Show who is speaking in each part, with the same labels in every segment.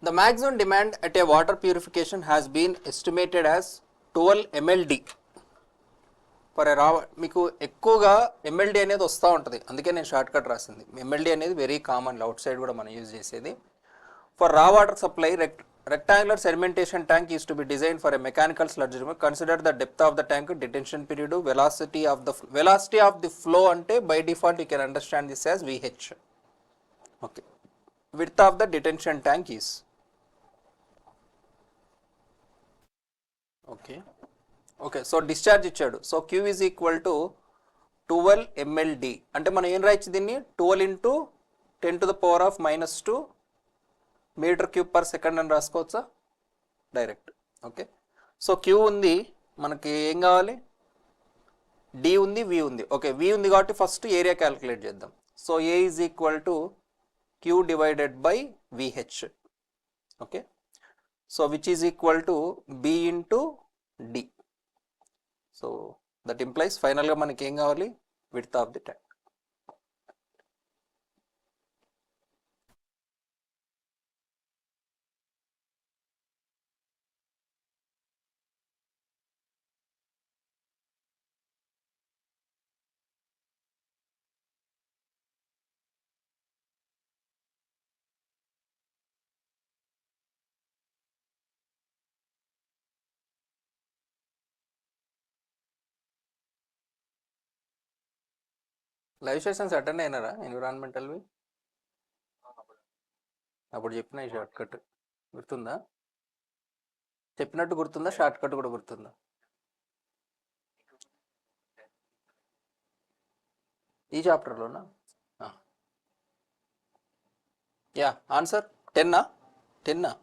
Speaker 1: The maximum demand at a water purification has been estimated as 12 mld for రా. మీకు ఎక్కువగా MLD అనేది వస్తూ ఉంటుంది, అందుకే నేను షార్ట్ కట్ రాసింది. ఎంఎల్డి అనేది వెరీ కామన్, అవుట్ సైడ్ కూడా మనం యూజ్ చేసేది. ఫర్ రా water supply rectangular sedimentation tank is to be designed for a mechanical sludge removal. Consider the depth of the tank, detention period, velocity of the flow ante by default you can understand this as VH. Okay. Width of the detention tank is okay. So discharge ఇచ్చాడు. So Q is equal to 12 mld అంటే మనం ఏం రాయొచ్చు దీన్ని 12 into 10 to the power of minus 2 metre cube per second అని రాసుకోవచ్చా direct. Okay. So Q ఉంది, మనకి ఏం కావాలి, డి ఉంది, వి ఉంది. ఓకే, వి ఉంది కాబట్టి ఫస్ట్ ఏరియా క్యాలిక్యులేట్ చేద్దాం. So A is equal to Q divided by VH. Okay. So which is equal to B into D. So that implies ఫైనల్గా మనకి ఏం కావాలి, width of the tank. Live sessions attend అయినారా ఎన్విరాన్మెంటల్వి? అప్పుడు చెప్పిన short cut గుర్తుందా? చెప్పినట్టు గుర్తుందా? షార్ట్ కట్ కూడా గుర్తుందా? ఈ చాప్టర్లోనా? Yeah, answer 10 10.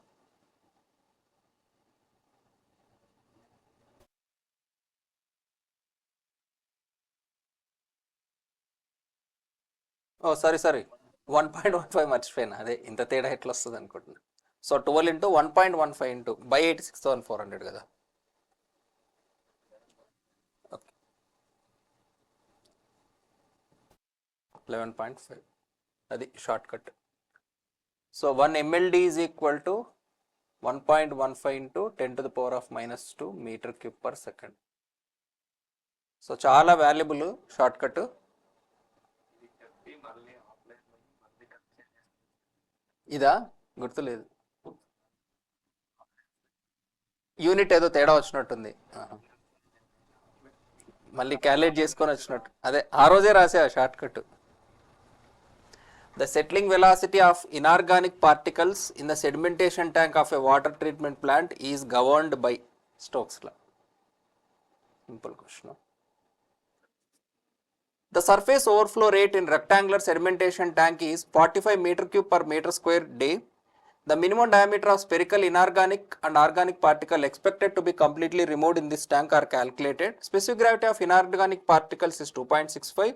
Speaker 1: ఓ సారీ 1.15 మర్చిపోయినా, అదే ఇంత తేడా ఎట్లా వస్తుంది అనుకుంటున్నా. సో 12 into 1.15 into by 86,400 కదా. ఓకే, 11.5 అది short cut. So 1 mld is equal to 1.15 into 10 to the power of minus 2 metre cube per second. So చాలా వాల్యుబుల్ షార్ట్ కట్. ఇదా గుర్తులేదు, యూనిట్ ఏదో తేడా వచ్చినట్టుంది, మళ్ళీ క్యాలిక్యులేట్ చేసుకొని వచ్చినట్టు. అదే ఆ రోజే రాసే short cut. The settling velocity of inorganic particles in the sedimentation tank of a water treatment plant is governed by Stokes law. Simple question. The surface overflow rate in rectangular sedimentation tank is 45 meter cube per meter square day. The minimum diameter of spherical inorganic and organic particle expected to be completely removed in this tank are calculated. Specific gravity of inorganic particles is 2.65.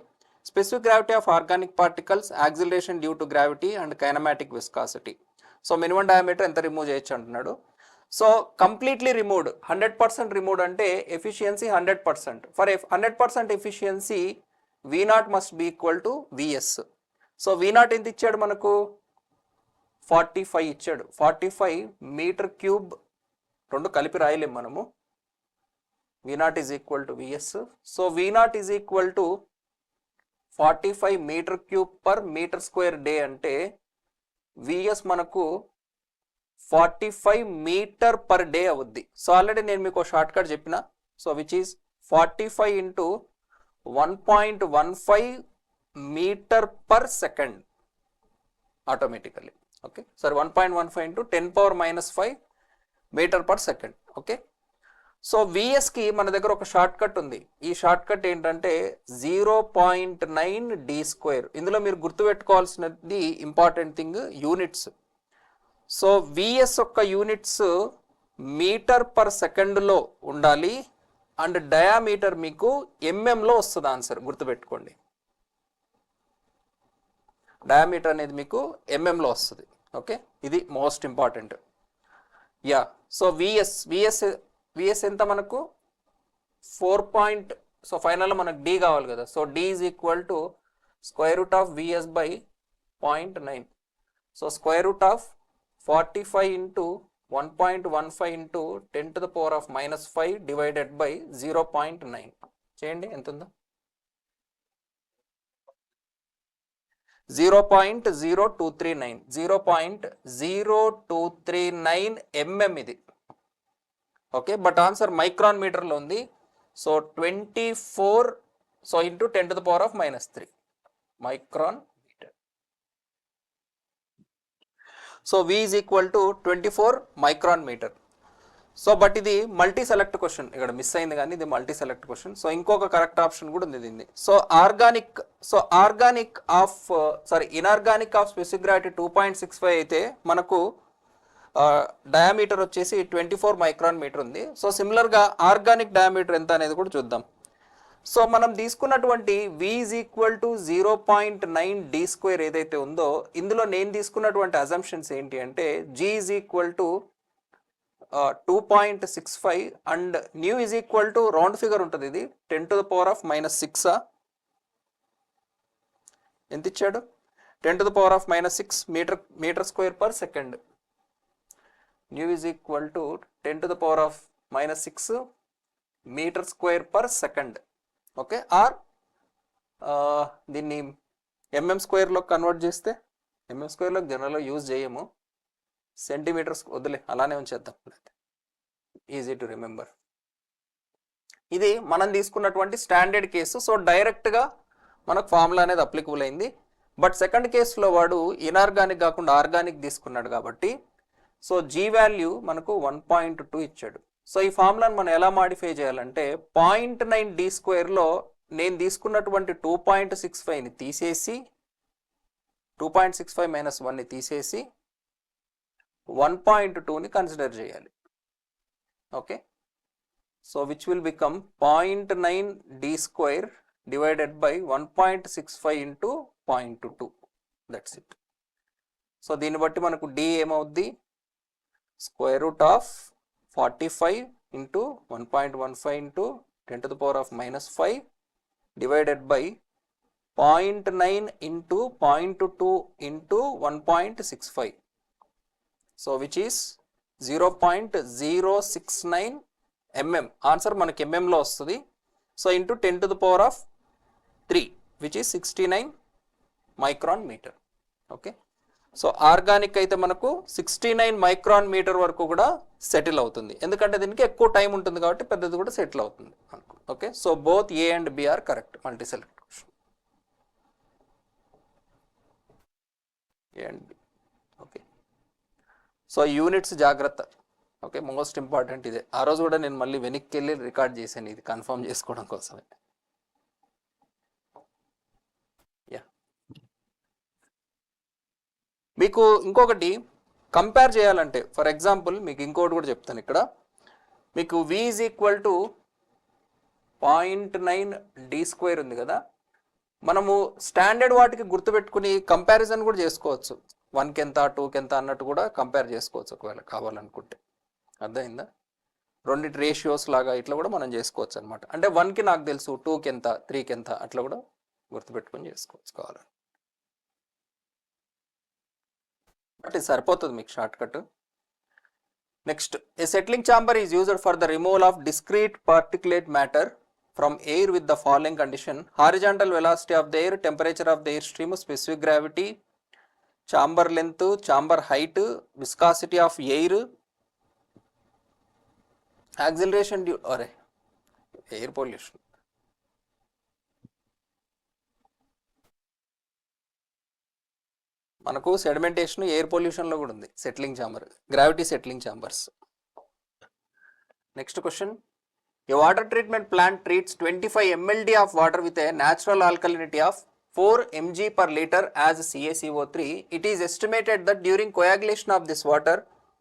Speaker 1: Specific gravity of organic particles, acceleration due to gravity and kinematic viscosity. So minimum diameter ఎంత remove చేయొచ్చు అంటున్నాడు. So completely removed 100% removed అంటే efficiency 100%. For 100% efficiency V0 must be equal to Vs. So V0 ఎంత ఇచ్చాడు మనకు, 45 ఇచ్చాడు. 45 meter cube, రెండు కలిపి రాయలేం మనము. V0 is equal to Vs. So V0 is equal to 45 meter cube per meter square day అంటే Vs మనకు 45 మీటర్ పర్ డే అవుద్ది. సో ఆల్రెడీ నేను మీకు షార్ట్ కట్ చెప్పిన. So which is 45 into 1.15 meter per second automatically. Okay, సరే 1.15 into 10 power minus 5 meter per second. Okay, so విఎస్కి మన దగ్గర ఒక షార్ట్ కట్ ఉంది. ఈ షార్ట్ కట్ ఏంటంటే 0.9 d స్క్వేర్. ఇందులో మీరు గుర్తుపెట్టుకోవాల్సినది important thing units. So VS యొక్క యూనిట్స్ మీటర్ పర్ సెకండ్లో ఉండాలి అండ్ డయామీటర్ మీకు ఎంఎంలో వస్తుంది ఆన్సర్, గుర్తుపెట్టుకోండి. డయామీటర్ అనేది మీకు ఎంఎంలో వస్తుంది. ఓకే, ఇది most important. Yeah, so VS ఎంత మనకు 4. సో ఫైనల్లో మనకు డి కావాలి కదా. So D is equal to square root of VS by 0.9. So square root of 45 into 1.15 into 10 to the power of minus 5 divided by 0.9 చేయండి ఎంత ఉందో 0.0239 mm ఇది ఓకే బట్ ఆన్సర్ మైక్రాన్ మీటర్లో ఉంది so 24 so into 10 to the power of minus 3 micron meter so V is equal to 24 micron meter so but ఇది multi select question ఇక్కడ miss అయింది కానీ ఇది మల్టీ సెలెక్ట్ క్వశ్చన్ సో ఇంకొక correct option కూడా ఉంది దీన్ని so organic of inorganic of specific gravity 2.65 అయితే మనకు డయామీటర్ వచ్చేసి 24 మైక్రాన్ మీటర్ ఉంది సో సిమిలర్గా ఆర్గానిక్ డయామీటర్ ఎంత అనేది కూడా చూద్దాం సో మనం తీసుకున్నటువంటి V is equal to 0.9 d square ఏదైతే ఉందో ఇందులో నేను తీసుకున్నటువంటి అజంప్షన్స్ ఏంటి అంటే G is equal to 2.65 and new is equal to round figure ఉంటుంది ఇది 10 to the power of minus 6 ఎంత ఇచ్చాడు 10 to the power of minus 6 meter square per second nu is equal to 10 to the power of minus 6 meter square per second okay or దీన్ని mm స్క్వేర్లో convert చేస్తే mm స్క్వేర్లో జనరల్గా use చేయము centimetres వదిలే అలానే ఉంచేద్దాం ఈజీ టు రిమెంబర్ ఇది మనం తీసుకున్నటువంటి స్టాండర్డ్ కేసు సో డైరెక్ట్గా మనకు ఫార్ములా అనేది అప్లికబుల్ అయింది బట్ సెకండ్ కేసులో వాడు ఇన్ఆర్గానిక్ కాకుండా ఆర్గానిక్ తీసుకున్నాడు కాబట్టి సో జీ వాల్యూ మనకు 1.2 ఇచ్చాడు సో ఈ ఫార్ములాను మనం ఎలా మాడిఫై చేయాలంటే 0.9 d స్క్వేర్లో నేను తీసుకున్నటువంటి 2.65ని తీసేసి 2.65 మైనస్ 1ని తీసేసి 1.2ని కన్సిడర్ చేయాలి okay so which will become 0.9 d square divided by 1.65 into 0.2 that's it so దీన్ని బట్టి మనకు d ఏమవుద్ది square root of 45 into 1.15 into 10 to the power of minus 5 divided by 0.9 into 0.2 into 1.65 so which is 0.069 mm answer మనకి ఎంఎంలో వస్తుంది so into 10 to the power of 3 which is 69 micron metre okay so organic అయితే మనకు 69 micron metre వరకు కూడా settle అవుతుంది ఎందుకంటే దీనికి ఎక్కువ టైం ఉంటుంది కాబట్టి పెద్దది కూడా సెటిల్ అవుతుంది okay so both A and B are correct multi select question A and B okay so units జాగ్రత్త ఓకే మోస్ట్ ఇంపార్టెంట్ ఇదే ఆ రోజు కూడా నేను మళ్ళీ వెనక్కి వెళ్ళి రికార్డ్ చేశాను ఇది కన్ఫర్మ్ చేసుకోవడం కోసమే మీకు ఇంకొకటి కంపేర్ చేయాలంటే ఫర్ ఎగ్జాంపుల్ మీకు ఇంకోటి కూడా చెప్తాను ఇక్కడ మీకు V is equal to 0.9 d square ఉంది కదా మనము స్టాండర్డ్ వాటికి గుర్తుపెట్టుకుని కంపారిజన్ కూడా చేసుకోవచ్చు 1కి ఎంత 2కి ఎంత అన్నట్టు కూడా కంపేర్ చేసుకోవచ్చు ఒకవేళ కావాలనుకుంటే అర్థమైందా రెండింటి రేషియోస్ లాగా ఇట్లా కూడా మనం చేసుకోవచ్చు అనమాట అంటే 1కి నాకు తెలుసు 2కి ఎంత 3కి ఎంత అట్లా కూడా గుర్తుపెట్టుకొని చేసుకోవచ్చు కావాలని బట్ ఇది సరిపోతుంది మీకు short cut next A settling chamber is used for the removal of discrete particulate matter from air with the following condition horizontal velocity of the air temperature of the air stream specific gravity chamber length chamber height viscosity of air acceleration due అరే air pollution మనకు sedimentation air పొల్యూషన్లో కూడా ఉంది settling chamber gravity settling chambers next question A water treatment plant treats 25 mld of water with a natural alkalinity of 4 mg per liter as CaCO3. It is estimated that during coagulation of this water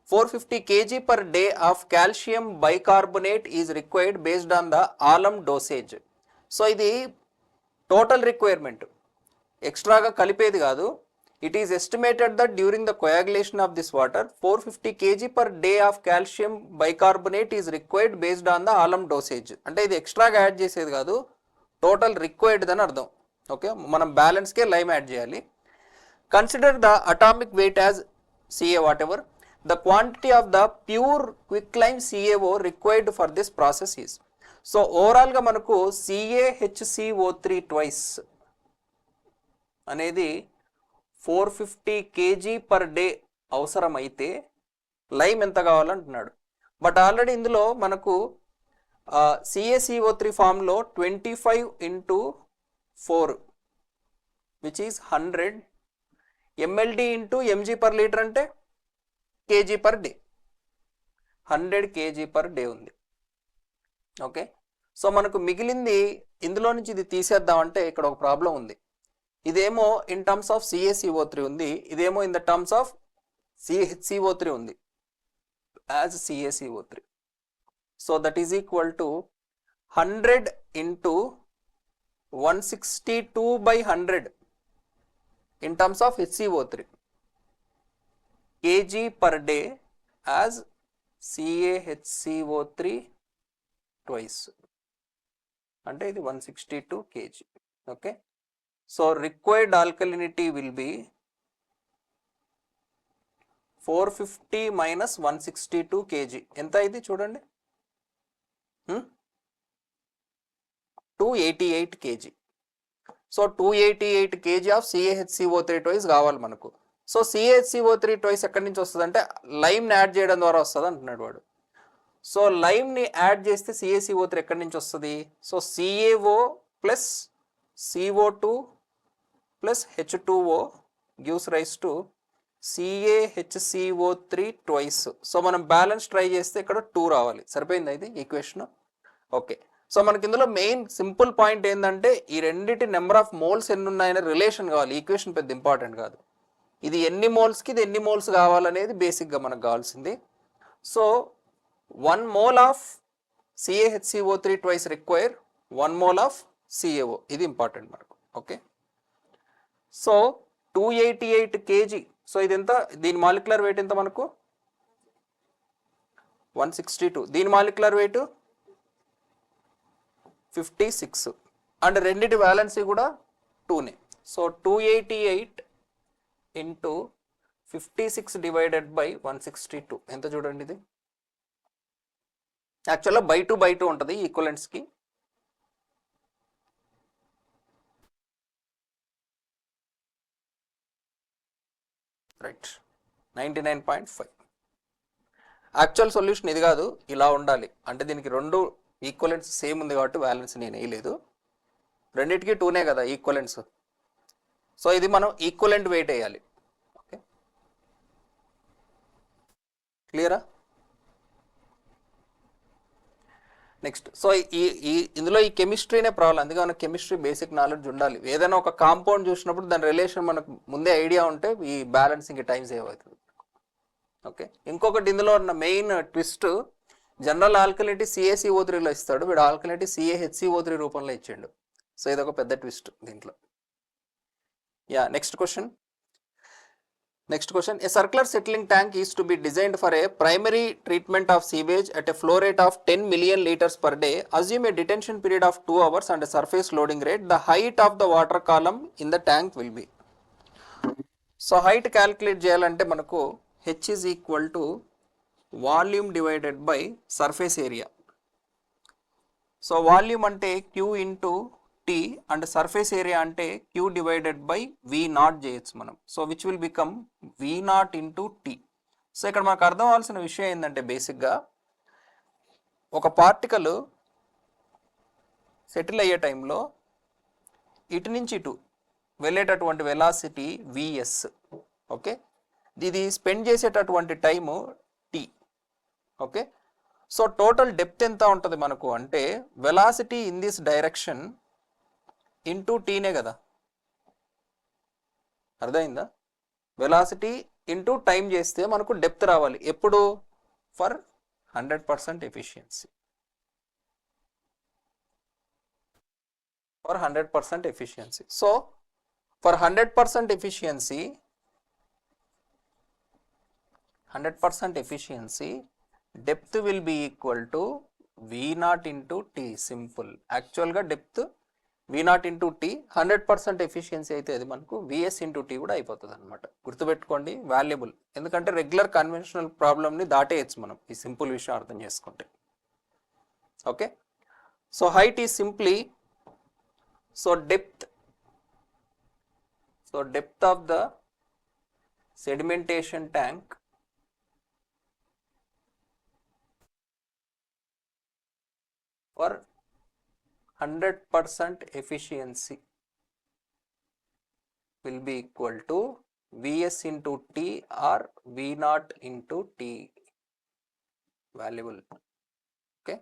Speaker 1: 450 kg per day of calcium bicarbonate is required based on the alum dosage. So ఇది total requirement ఎక్స్ట్రాగా కలిపేది కాదు. It is estimated that during the coagulation of this water 450 kg per day of calcium bicarbonate is required based on the alum dosage. అంటే ఇది ఎక్స్ట్రాగా add చేసేది కాదు, total required అని అర్థం. ఓకే, మనం బ్యాలెన్స్కే లైమ్ యాడ్ చేయాలి. Consider the atomic weight as CA what ever. The quantity of the pure quicklime CaO required for this process is. So ఓవరాల్గా మనకు CaHCO3 ట్వైస్ అనేది 450 kg per day అవసరమైతే lime ఎంత కావాలంటున్నాడు. బట్ ఆల్రెడీ ఇందులో మనకు CaCO3 ఫామ్లో 25 into 4 which is 100 mld into mg per liter అంటే kg per day, 100 kg per day ఉంది. ఓకే, సో మనకు మిగిలింది ఇందులో నుంచి ఇది తీసేద్దామంటే ఇక్కడ ఒక ప్రాబ్లం ఉంది. ఇదేమో ఇన్ టర్మ్స్ ఆఫ్ CaCO3 ఉంది, ఇదేమో in the terms of CaCO3 ఉంది as CaCO3. So that is equal to 100 into 162/100 in terms of HCO3 kg per day as CaHCO3 twice అంటే ఇది 162 kg. Okay, so required alkalinity will be 450 minus 162 kg. ఎంత ఇది చూడండి, 288 kg. So 288 kg of CaHCO3 twice కావాలి మనకు. So CaHCO3 twice ఎక్కడి నుంచి వస్తుంది అంటే లైమ్ని యాడ్ చేయడం ద్వారా వస్తుంది అంటున్నాడు వాడు. సో లైమ్ని యాడ్ చేస్తే CaCO3 ఎక్కడి నుంచి వస్తుంది? So CaO plus CO2 plus H2O gives rise to CaHCO3 twice. So మనం బ్యాలెన్స్ ట్రై చేస్తే ఇక్కడ 2 రావాలి. సరిపోయిందా ఇది ఈక్వేషన్? ఓకే, సో మనకి ఇందులో మెయిన్ సింపుల్ పాయింట్ ఏంటంటే ఈ రెండింటి నెంబర్ ఆఫ్ మోల్స్ ఎన్ని ఉన్నాయనే రిలేషన్ కావాలి. ఈక్వేషన్ పెద్ద ఇంపార్టెంట్ కాదు, ఇది ఎన్ని మోల్స్కి ఇది ఎన్ని మోల్స్ కావాలనేది బేసిక్గా మనకు కావాల్సింది. So 1 mole of CaHCO3 twice require 1 mole of CaO, ఇది ఇంపార్టెంట్ మనకు. Okay, so 288 kg. సో ఇది ఎంత, దీని మాలిక్యులర్ వెయిట్ ఎంత మనకు? 162. దీని మాలిక్యులర్ వెయిట్ 56 అండ్ రెండిటి వ్యాలెన్సీ కూడా 2నే. సో 288 into 56 divided by 162 ఎంత చూడండి, ఇది యాక్చువల్గా బై 2 ఉంటుంది ఈక్వలెంట్స్కి. రైట్, 99.5. యాక్చువల్ సొల్యూషన్ ఇది కాదు, ఇలా ఉండాలి. అంటే దీనికి రెండు ఈక్వలెంట్స్ సేమ్ ఉంది కాబట్టి బ్యాలెన్స్ నేను వేయలేదు, రెండింటికి 2నే కదా ఈక్వలెంట్స్. సో ఇది మనం ఈక్వలెంట్ వెయిట్ వేయాలి. ఓకే, క్లియరా? నెక్స్ట్, సో ఇందులో ఈ కెమిస్ట్రీనే ప్రాబ్లం, అందుకే మనకు కెమిస్ట్రీ బేసిక్ నాలెడ్జ్ ఉండాలి. ఏదైనా ఒక కాంపౌండ్ చూసినప్పుడు దాని రిలేషన్ మనకు ముందే ఐడియా ఉంటే ఈ బ్యాలెన్సింగ్ టైం సేవ్ అవుతుంది. ఓకే, ఇంకొకటి ఇందులో ఉన్న మెయిన్ ట్విస్ట్, జనరల్ ఆల్కలినిటీ CaCO3లో ఇస్తాడు, వీడు ఆల్కలినిటీ CaHCO3 రూపంలో ఇచ్చిండు. సో ఇదొక పెద్ద ట్విస్ట్ దీంట్లో. Yeah, next question. A circular settling tank is to be designed for a primary treatment of sewage at a flow rate of 10 million liters per day. Assume a detention period of 2 hours and a surface loading rate. The height of the water column in the tank will be. So height calculate చేయాలంటే మనకు H is equal to volume divided by surface area. So volume అంటే Q into T and surface area అంటే Q divided by V0 చేయొచ్చు మనం. So which will become V0 into T. So ఇక్కడ మనకు అర్థం అవ్వాల్సిన విషయం ఏంటంటే బేసిక్గా ఒక పార్టికల్ సెటిల్ అయ్యే టైంలో ఇటు నుంచి ఇటు వెళ్ళేటటువంటి వెలాసిటీ Vs. ఓకే, ఇది స్పెండ్ చేసేటటువంటి time T. Okay, so total depth ఎంత ఉంటుంది మనకు అంటే velocity in this direction into టీనే కదా, అర్థమైందా? వెలాసిటీ ఇంటూ టైం చేస్తే మనకు డెప్త్ రావాలి ఎప్పుడు? For 100% efficiency. For 100% efficiency. So for 100% efficiency, 100% efficiency depth will be equal to V0 into T. Simple. యాక్చువల్గా depth V naught into T 100% efficiency అయితే అది మనకు విఎస్ ఇంటూ టీ కూడా అయిపోతుంది అనమాట. గుర్తుపెట్టుకోండి, వాల్యుబుల్. ఎందుకంటే రెగ్యులర్ కన్వెన్షనల్ ప్రాబ్లమ్ని దాటేయచ్చు మనం ఈ సింపుల్ విషయం అర్థం చేసుకుంటే. Okay, so height is simply depth of the sedimentation tank for 100% efficiency will be equal to Vs into T or V naught into T. Valuable. Okay,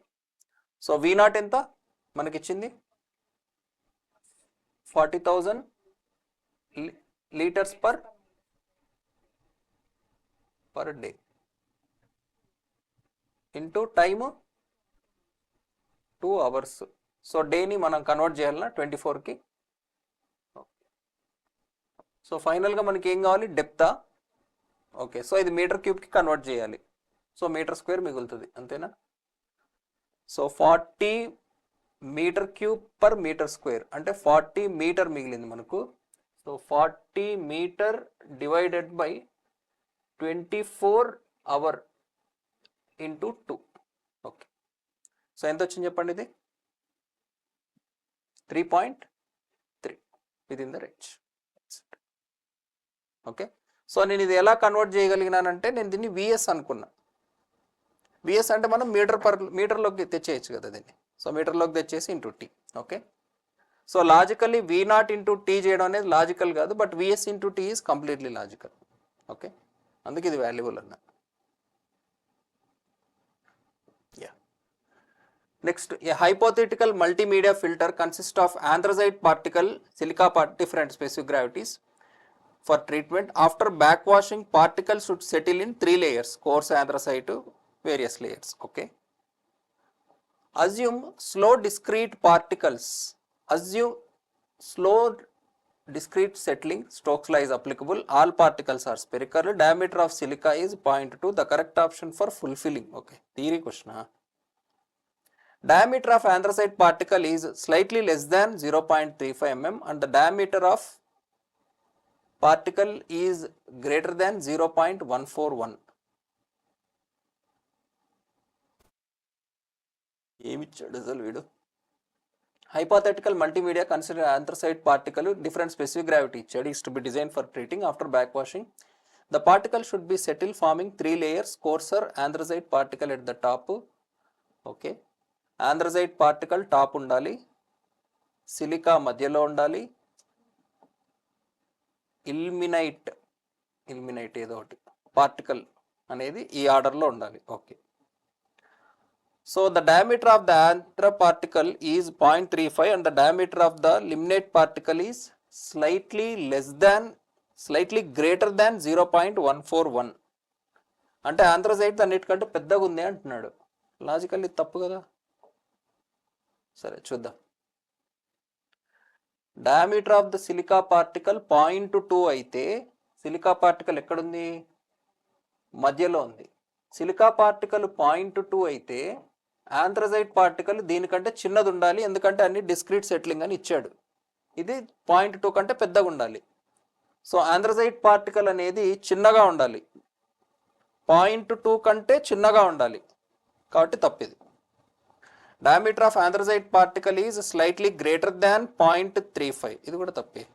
Speaker 1: so V naught ఎంత మనకి ఇచ్చింది 40,000 liters per day into time 2 hours. So డేని మనం convert చేయాలన్నా 24కి. So ఫైనల్గా మనకి ఏం కావాలి, డెప్తా. ఓకే, సో ఇది మీటర్ క్యూబ్కి కన్వర్ట్ చేయాలి. సో మీటర్ స్క్వేర్ మిగులుతుంది, అంతేనా. So 40 meter cube per meter square అంటే 40 మీటర్ మిగిలింది మనకు. So 40 meter divided by 24 hour into 2. Okay, so ఎంత వచ్చింది చెప్పండి, ఇది 3.3 within the range. Okay, so నేను ఇది ఎలా కన్వర్ట్ చేయగలిగినానంటే నేను దీన్ని విఎస్ అనుకున్నా. విఎస్ అంటే మనం మీటర్లోకి తెచ్చేయచ్చు కదా దీన్ని. సో మీటర్లోకి తెచ్చేసి into T. Okay, so logically V naught into T చేయడం అనేది లాజికల్ కాదు, but VS into T is completely logical. Okay, అందుకే ఇది వాల్యుబుల్ అన్న. Next, a hypothetical multimedia filter consist of anthracite particle, silica different specific gravities for treatment. After back washing particle should settle in 3 layers, coarse anthracite, various layers. Okay, assume slow discrete particles. Assume slow discrete settling, Stokes law is applicable. All particles are spherical. Diameter of silica is 0.2. The correct option for fulfilling. Okay, theory question. Diameter of anthracite particle is slightly less than 0.35 mm and the diameter of particle is greater than 0.141. ఏమిచ్చాడు అసలు వీడు. Hypothetical multimedia consider anthracite particle different specific gravity is to be designed for treating. After backwashing, the particle should be settled forming 3 layers. Coarser anthracite particle at the top. Okay, anthracite particle top undali, silica madhyalo undali, ilmenite ఏదో ఒకటి particle అనేది ఈ order లో ఉండాలి. Okay, so the diameter of the anther particle is 0.35 and the diameter of the limonite particle is slightly greater than 0.141. అంటే anthracite అన్నిటికంటే పెద్దగా ఉంది అంటున్నాడు. లాజికల్లీ తప్పు కదా. సరే చూద్దాం. Diameter of the silica particle 0.2 అయితే సిలికా పార్టికల్ ఎక్కడుంది, మధ్యలో ఉంది. సిలికా పార్టికల్ 0.2 అయితే ఆంథ్రసైట్ పార్టికల్ దీనికంటే చిన్నది ఉండాలి, ఎందుకంటే అన్ని డిస్క్రీట్ సెటిలింగ్ అని ఇచ్చాడు. ఇది 0.2 కంటే పెద్దగా ఉండాలి. సో ఆంథ్రసైట్ పార్టికల్ అనేది చిన్నగా ఉండాలి, 0.2 కంటే చిన్నగా ఉండాలి, కాబట్టి తప్పిది. Diameter of anthracite particle is slightly greater than 0.35, ఇది కూడా తప్పే.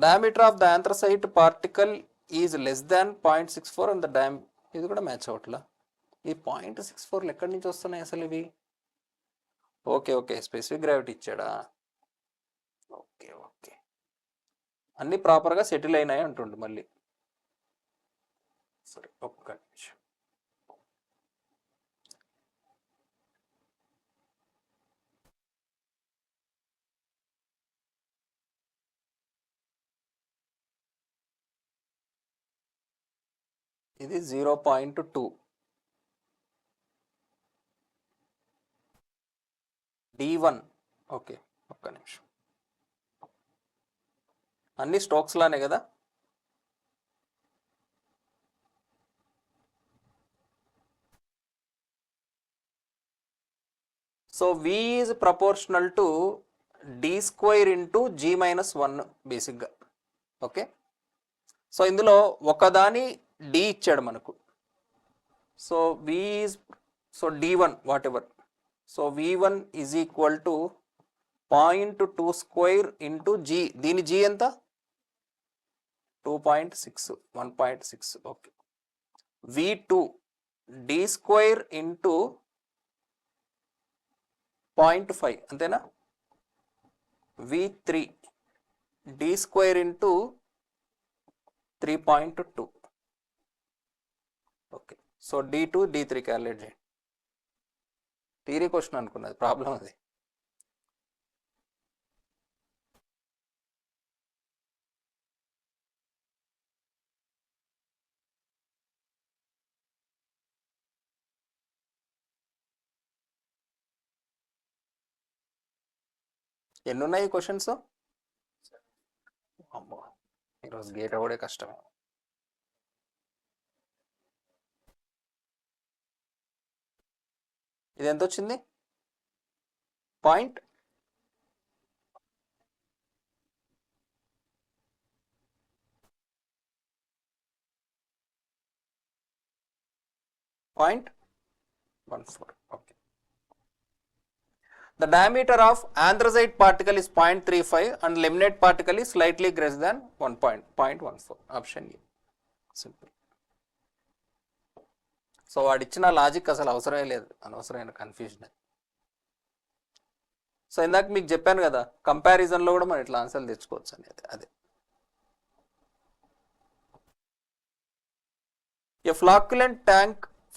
Speaker 1: Diameter of the anthracite particle is less than 0.64 and the ఇది కూడా మ్యాచ్ అవట్లా. ఈ 0.64 ఎక్కడి నుంచి వస్తున్నాయి అసలు ఇవి. ఓకే, స్పెసిఫిక్ గ్రావిటీ ఇచ్చాడా. ఓకే, అన్ని ప్రాపర్గా సెటిల్ అయినాయి అంటుండు మళ్ళీ. సరే ఒక్క నిమిషం. ఇది 0.2 D1. ఓకే, ఒక్క నిమిషం. అన్ని స్టోక్స్ లానే కదా. So V is proportional to D square into G minus 1 బేసిక్గా. ఓకే, సో ఇందులో ఒకదాని D ఇచ్చాడు మనకు. So V is so D1 what ever. So V1 is equal to 0.2 square into G. దీని G ఎంత? 2.6, 1.6. Okay, V2 D square into 0.5 అంతేనా? V3 D square into 3.2. Okay, so D2 D3 calculate చేయండి. Theory question అనుకున్నది, problem అది. ఎన్ని ఉన్నాయి questions? అమ్మో, ఈరోజు గేట్ అవడే కష్టమే. ఇది ఎంత వచ్చింది? Point point 14. Okay, the diameter of anthracite particle is 0.35 and laminate particle is slightly greater than 0.14. Option A. Simple. So వాడు ఇచ్చిన లాజిక్ అసలు అవసరమే లేదు, అనవసరమైన కన్ఫ్యూజన్. సో ఇందాక మీకు చెప్పాను కదా, కంపారిజన్లో కూడా మనం ఇట్లా ఆన్సర్లు తెచ్చుకోవచ్చు అనేది. అదే a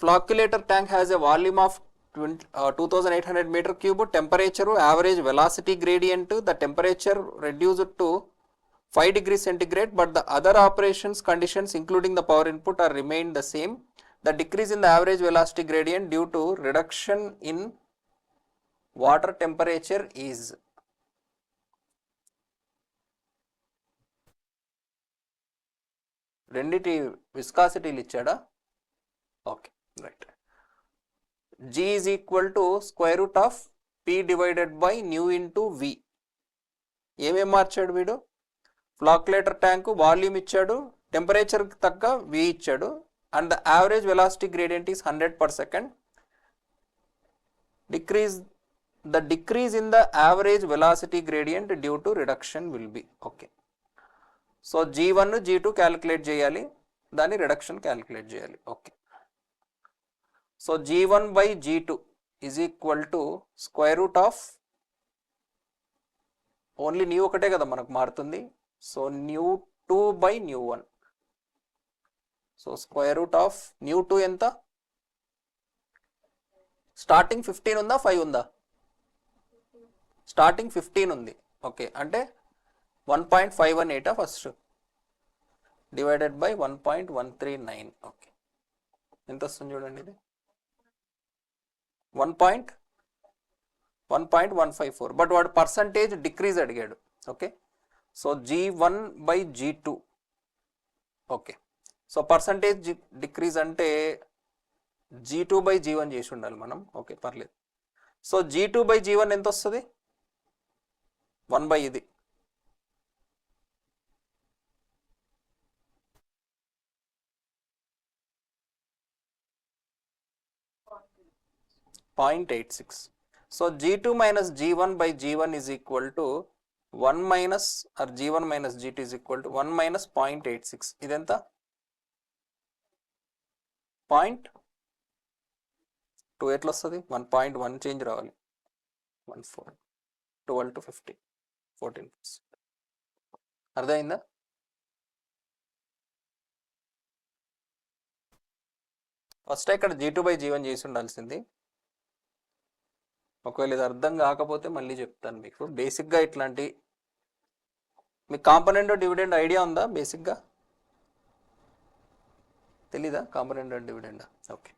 Speaker 1: flocculator tank has a volume of 2800 meter cube, temperature, average velocity gradient, the temperature reduced to 5 degrees centigrade, but the other operations conditions including the power input are remained the same. The decrease in the average velocity gradient due to reduction in water temperature is. రెండిటి విస్కాసిటీలు ఇచ్చాడా? Okay, right. G is equal to square root of P divided by nu into V. ఏమేం మార్చాడు వీడు? ఫ్లాక్యులేటర్ tank volume ఇచ్చాడు, temperature తగ్గ V ఇచ్చాడు, and the average velocity gradient is 100 per second. The decrease in the average velocity gradient due to reduction will be. Okay, so G1 G2 calculate చేయాలి, దాని reduction calculate చేయాలి. Okay, so G1 by G2 is equal to square root of only new ఒకటే కదా మనకు మారుతుంది, so nu2 by nu1. So square root of nu2 ఎంత? Starting 15 ఉందా 5 ఉందా? స్టార్టింగ్ 15 ఉంది. ఓకే, అంటే 1.518 ఫస్ట్ డివైడెడ్ బై 1.139. ఓకే, ఎంత వస్తుంది చూడండి, ఇది 1.154. బట్ వాడు పర్సంటేజ్ డిక్రీజ్ అడిగాడు. Okay, so G1 by G2. Okay, so percentage decrease అంటే G2 by G1 చేసి ఉండాలి మనం. ఓకే, పర్లేదు. సో G2 by G1 ఎంత వస్తుంది? 1 by ఇది 0.86. So G2 minus G1 by G1 is equal to 1 minus or G1 minus G2 is equal to 1 minus 0.86. ఇదెంత? 0.2 ఎట్లా వస్తుంది? 1.1 చేంజ్ రావాలి. 14 12 to 50 14%. అర్థమైందా? ఫస్ట్ ఇక్కడ G2 by G1 చేసి ఉండాల్సింది. ఒకవేళ ఇది అర్థం కాకపోతే మళ్ళీ చెప్తాను మీకు. బేసిక్గా ఇట్లాంటి మీకు కాంపోనెంట్ డివిడెండ్ ఐడియా ఉందా? బేసిక్గా తెలీదా కాంపోనెంట్ డివిడెండ్? ఓకే,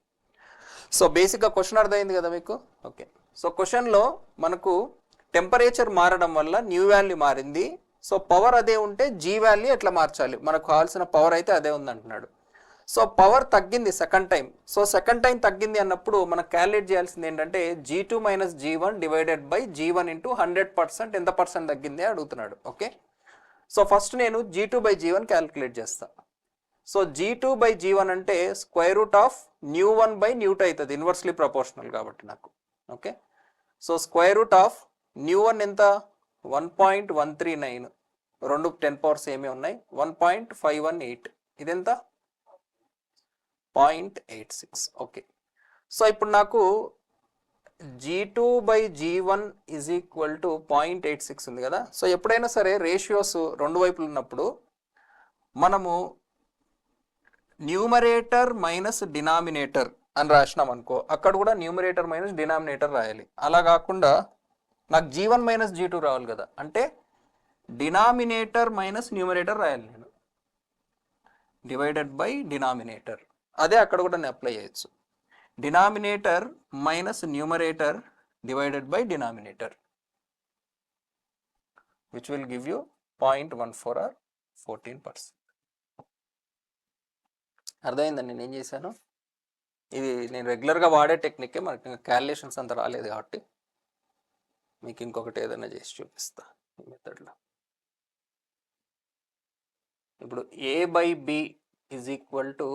Speaker 1: సో బేసిక్గా క్వశ్చన్ అర్థమైంది కదా మీకు. ఓకే, సో క్వశ్చన్లో మనకు టెంపరేచర్ మారడం వల్ల న్యూ వాల్యూ మారింది. సో పవర్ అదే ఉంటే జీ వాల్యూ ఎట్లా మార్చాలి? మనకు కావాల్సిన పవర్ అయితే అదే ఉంది అంటున్నాడు. సో పవర్ తగ్గింది second time. So second time తగ్గింది అన్నప్పుడు మనం క్యాలిక్యులేట్ చేయాల్సింది ఏంటంటే G2 minus G1 divided by G1 into 100%. ఎంత పర్సెంట్ తగ్గింది అడుగుతున్నాడు. ఓకే, సో ఫస్ట్ నేను G2 బై G1 క్యాలిక్యులేట్ చేస్తా. సో G2 బై G1 అంటే స్క్వేర్ రూట్ ఆఫ్ న్యూ1 బై న్యూ2 అవుతుంది, ఇన్వర్స్లీ ప్రపోర్షనల్ కాబట్టి నాకు. Okay, so square root of న్యూ1 ఎంత 1.139, రెండు 10 పవర్స్ ఏమి ఉన్నాయి 1.518, ఇదెంత 0.86. ఓకే, సో ఇప్పుడు నాకు G2 by G1 is equal to 0.86 ఉంది కదా. సో ఎప్పుడైనా సరే రేషియోస్ రెండు వైపులు ఉన్నప్పుడు మనము న్యూమరేటర్ మైనస్ డినామినేటర్ అని రాసినాం అనుకో, అక్కడ కూడా న్యూమరేటర్ మైనస్ డినామినేటర్ రాయాలి. అలా కాకుండా నాకు G1 మైనస్ G2 రావాలి కదా, అంటే డినామినేటర్ మైనస్ న్యూమరేటర్ రాయాలి నేను, డివైడెడ్ బై డినామినేటర్. అదే అక్కడ కూడా నేను అప్లై చేయొచ్చు, denominator minus numerator divided by denominator, which will give you 0.14 or 14%. అర్థమైందండి నేను ఏం చేశాను. ఇది నేను రెగ్యులర్గా వాడే టెక్నికే, మనకి క్యాలిక్యులేషన్స్ అంత రాలేదు కాబట్టి మీకు ఇంకొకటి ఏదైనా చేసి చూపిస్తా ఈ మెథడ్లో. ఇప్పుడు A by B is equal to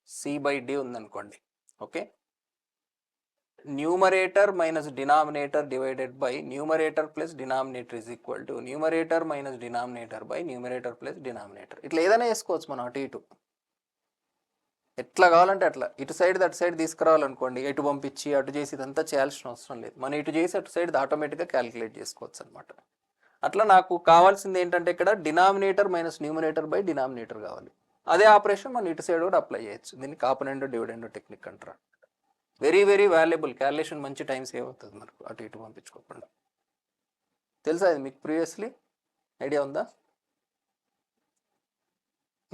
Speaker 1: C by D ఉందనుకోండి. Okay, numerator minus denominator divided by numerator plus denominator is equal to numerator minus denominator by numerator plus denominator. ఇట్లా ఏదైనా వేసుకోవచ్చు మనం, అటు ఇటు ఎట్లా కావాలంటే అట్లా. ఇటు సైడ్ అటు సైడ్ తీసుకురావాలనుకోండి, ఎటు పంపించి అటు చేసి ఇదంతా చేయాల్సిన అవసరం లేదు. మనం ఇటు చేసి అటు సైడ్ ఆటోమేటిక్గా క్యాలిక్యులేట్ చేసుకోవచ్చు అనమాట. అట్లా నాకు కావాల్సింది ఏంటంటే ఇక్కడ denominator minus numerator by denominator కావాలి. అదే ఆపరేషన్ మనం ఇటు సైడ్ కూడా అప్లై చేయొచ్చు. దీన్ని కాంపోనెంట్ డివిడెండ్ టెక్నిక్ అంటారు. వెరీ వెరీ వాల్యుబుల్, క్యాలిక్యులేషన్ మంచి టైం సేవ్ అవుతుంది మనకు అటు ఇటు పంపించుకోకుండా. తెలుసా ఇది మీకు ప్రీవియస్లీ? ఐడియా ఉందా?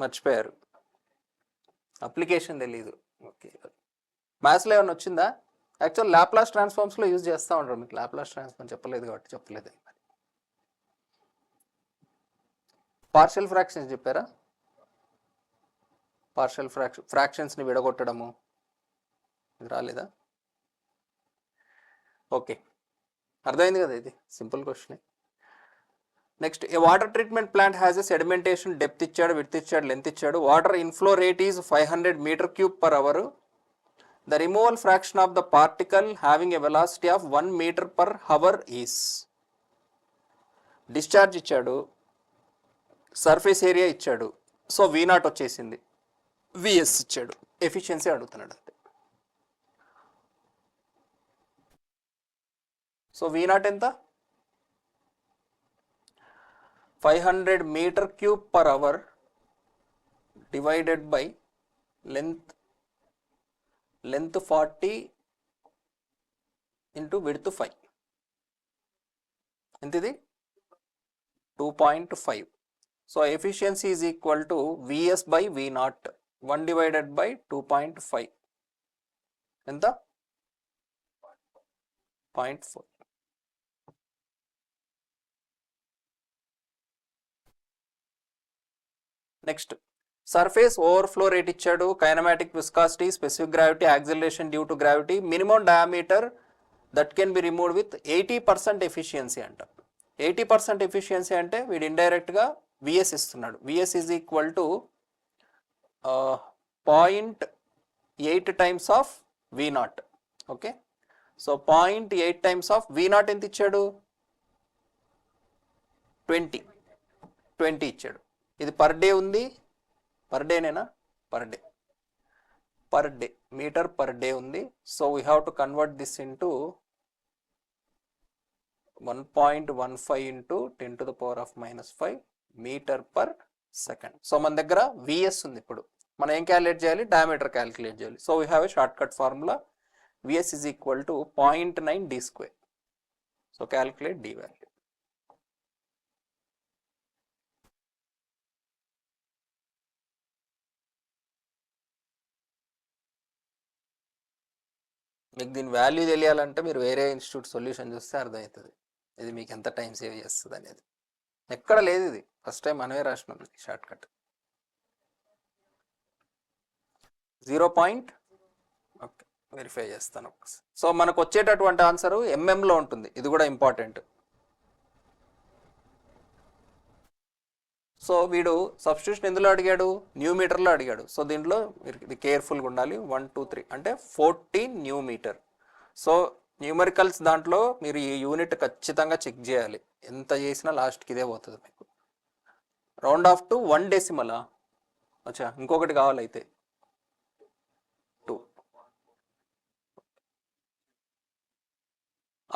Speaker 1: మర్చిపోయారు, అప్లికేషన్ తెలీదు. ఓకే, మ్యాథ్స్లో ఏమైనా వచ్చిందా? యాక్చువల్ లాప్లాస్ ట్రాన్స్ఫార్మ్స్లో యూజ్ చేస్తూ ఉంటారు. మీకు లాప్లాస్ ట్రాన్స్ఫార్మ్ చెప్పలేదు కాబట్టి చెప్పలేదు. పార్షియల్ ఫ్రాక్షన్స్ చెప్పారా? పార్షియల్ ఫ్రాక్షన్స్ని విడగొట్టడము ఇది రాలేదా? ఓకే, అర్థమైంది కదా, ఇది simple question. Next, a water treatment plant has a sedimentation depth ఇచ్చాడు, విడ్త్ ఇచ్చాడు, లెంత్ ఇచ్చాడు. Water inflow rate is 500 meter cube per hour. The removal fraction of the particle having a velocity of 1 meter per hour is. Discharge ఇచ్చాడు, surface area ఇచ్చాడు, so V0 వచ్చేసింది, VS ఇచ్చాడు, efficiency అడుగుతున్నాడు అంతే. So V0 ఎంత? 500 meter cube per hour divided by length 40 into width 5. ఎంత ఇది? 2.5. So efficiency is equal to VS by V0, 1 divided by 2.5 ఎంత? 0.4. నెక్స్ట్, సర్ఫేస్ ఓవర్ఫ్లో రేట్ ఇచ్చాడు, kinematic viscosity, specific gravity, acceleration due to gravity, minimum diameter that can be removed with 80% efficiency అంట. 80% efficiency అంటే వీడు ఇండైరెక్ట్గా VS ఇస్తున్నాడు. VS is equal to 0.8 times of V0. Okay, so 0.8 times of V0 ఎంత ఇచ్చాడు? 20 ఇచ్చాడు. ఇది పర్ డే ఉంది, పర్ డేనేనా? Per day meter per day ఉంది. So we have to convert this into 1.15 into 10⁻⁻5 meter per second. So మన దగ్గర VS ఉంది. ఇప్పుడు మనం ఏం క్యాలిక్యులేట్ చేయాలి? డయామీటర్ క్యాలిక్యులేట్ చేయాలి. So we have a short cut formula, VS is equal to 0.9 d². So calculate d value. మీకు దీని వాల్యూ తెలియాలంటే మీరు వేరే ఇన్స్టిట్యూట్ సొల్యూషన్ చూస్తే అర్థమవుతుంది ఇది మీకు ఎంత టైం సేవ్ చేస్తుంది అనేది. ఎక్కడ లేదు ఇది, ఫస్ట్ టైం మనమే రాసినాం షార్ట్ కట్. 0. ఓకే, వెరిఫై చేస్తాను. సో మనకు వచ్చేటటువంటి ఆన్సర్ ఎంఎంలో ఉంటుంది, ఇది కూడా ఇంపార్టెంట్. సో వీడు సబ్స్టిట్యూషన్ ఎందులో అడిగాడు, న్యూ మీటర్లో అడిగాడు. సో దీంట్లో మీరు ఇది కేర్ఫుల్గా ఉండాలి. 1 2 3 అంటే 14 న్యూ మీటర్. సో న్యూమరికల్స్ దాంట్లో మీరు ఈ యూనిట్ ఖచ్చితంగా చెక్ చేయాలి, ఎంత చేసినా లాస్ట్కి ఇదే పోతుంది మీకు. రౌండ్ ఆఫ్ టు 1 డెసిమలా, అచ్చా ఇంకొకటి కావాలైతే 2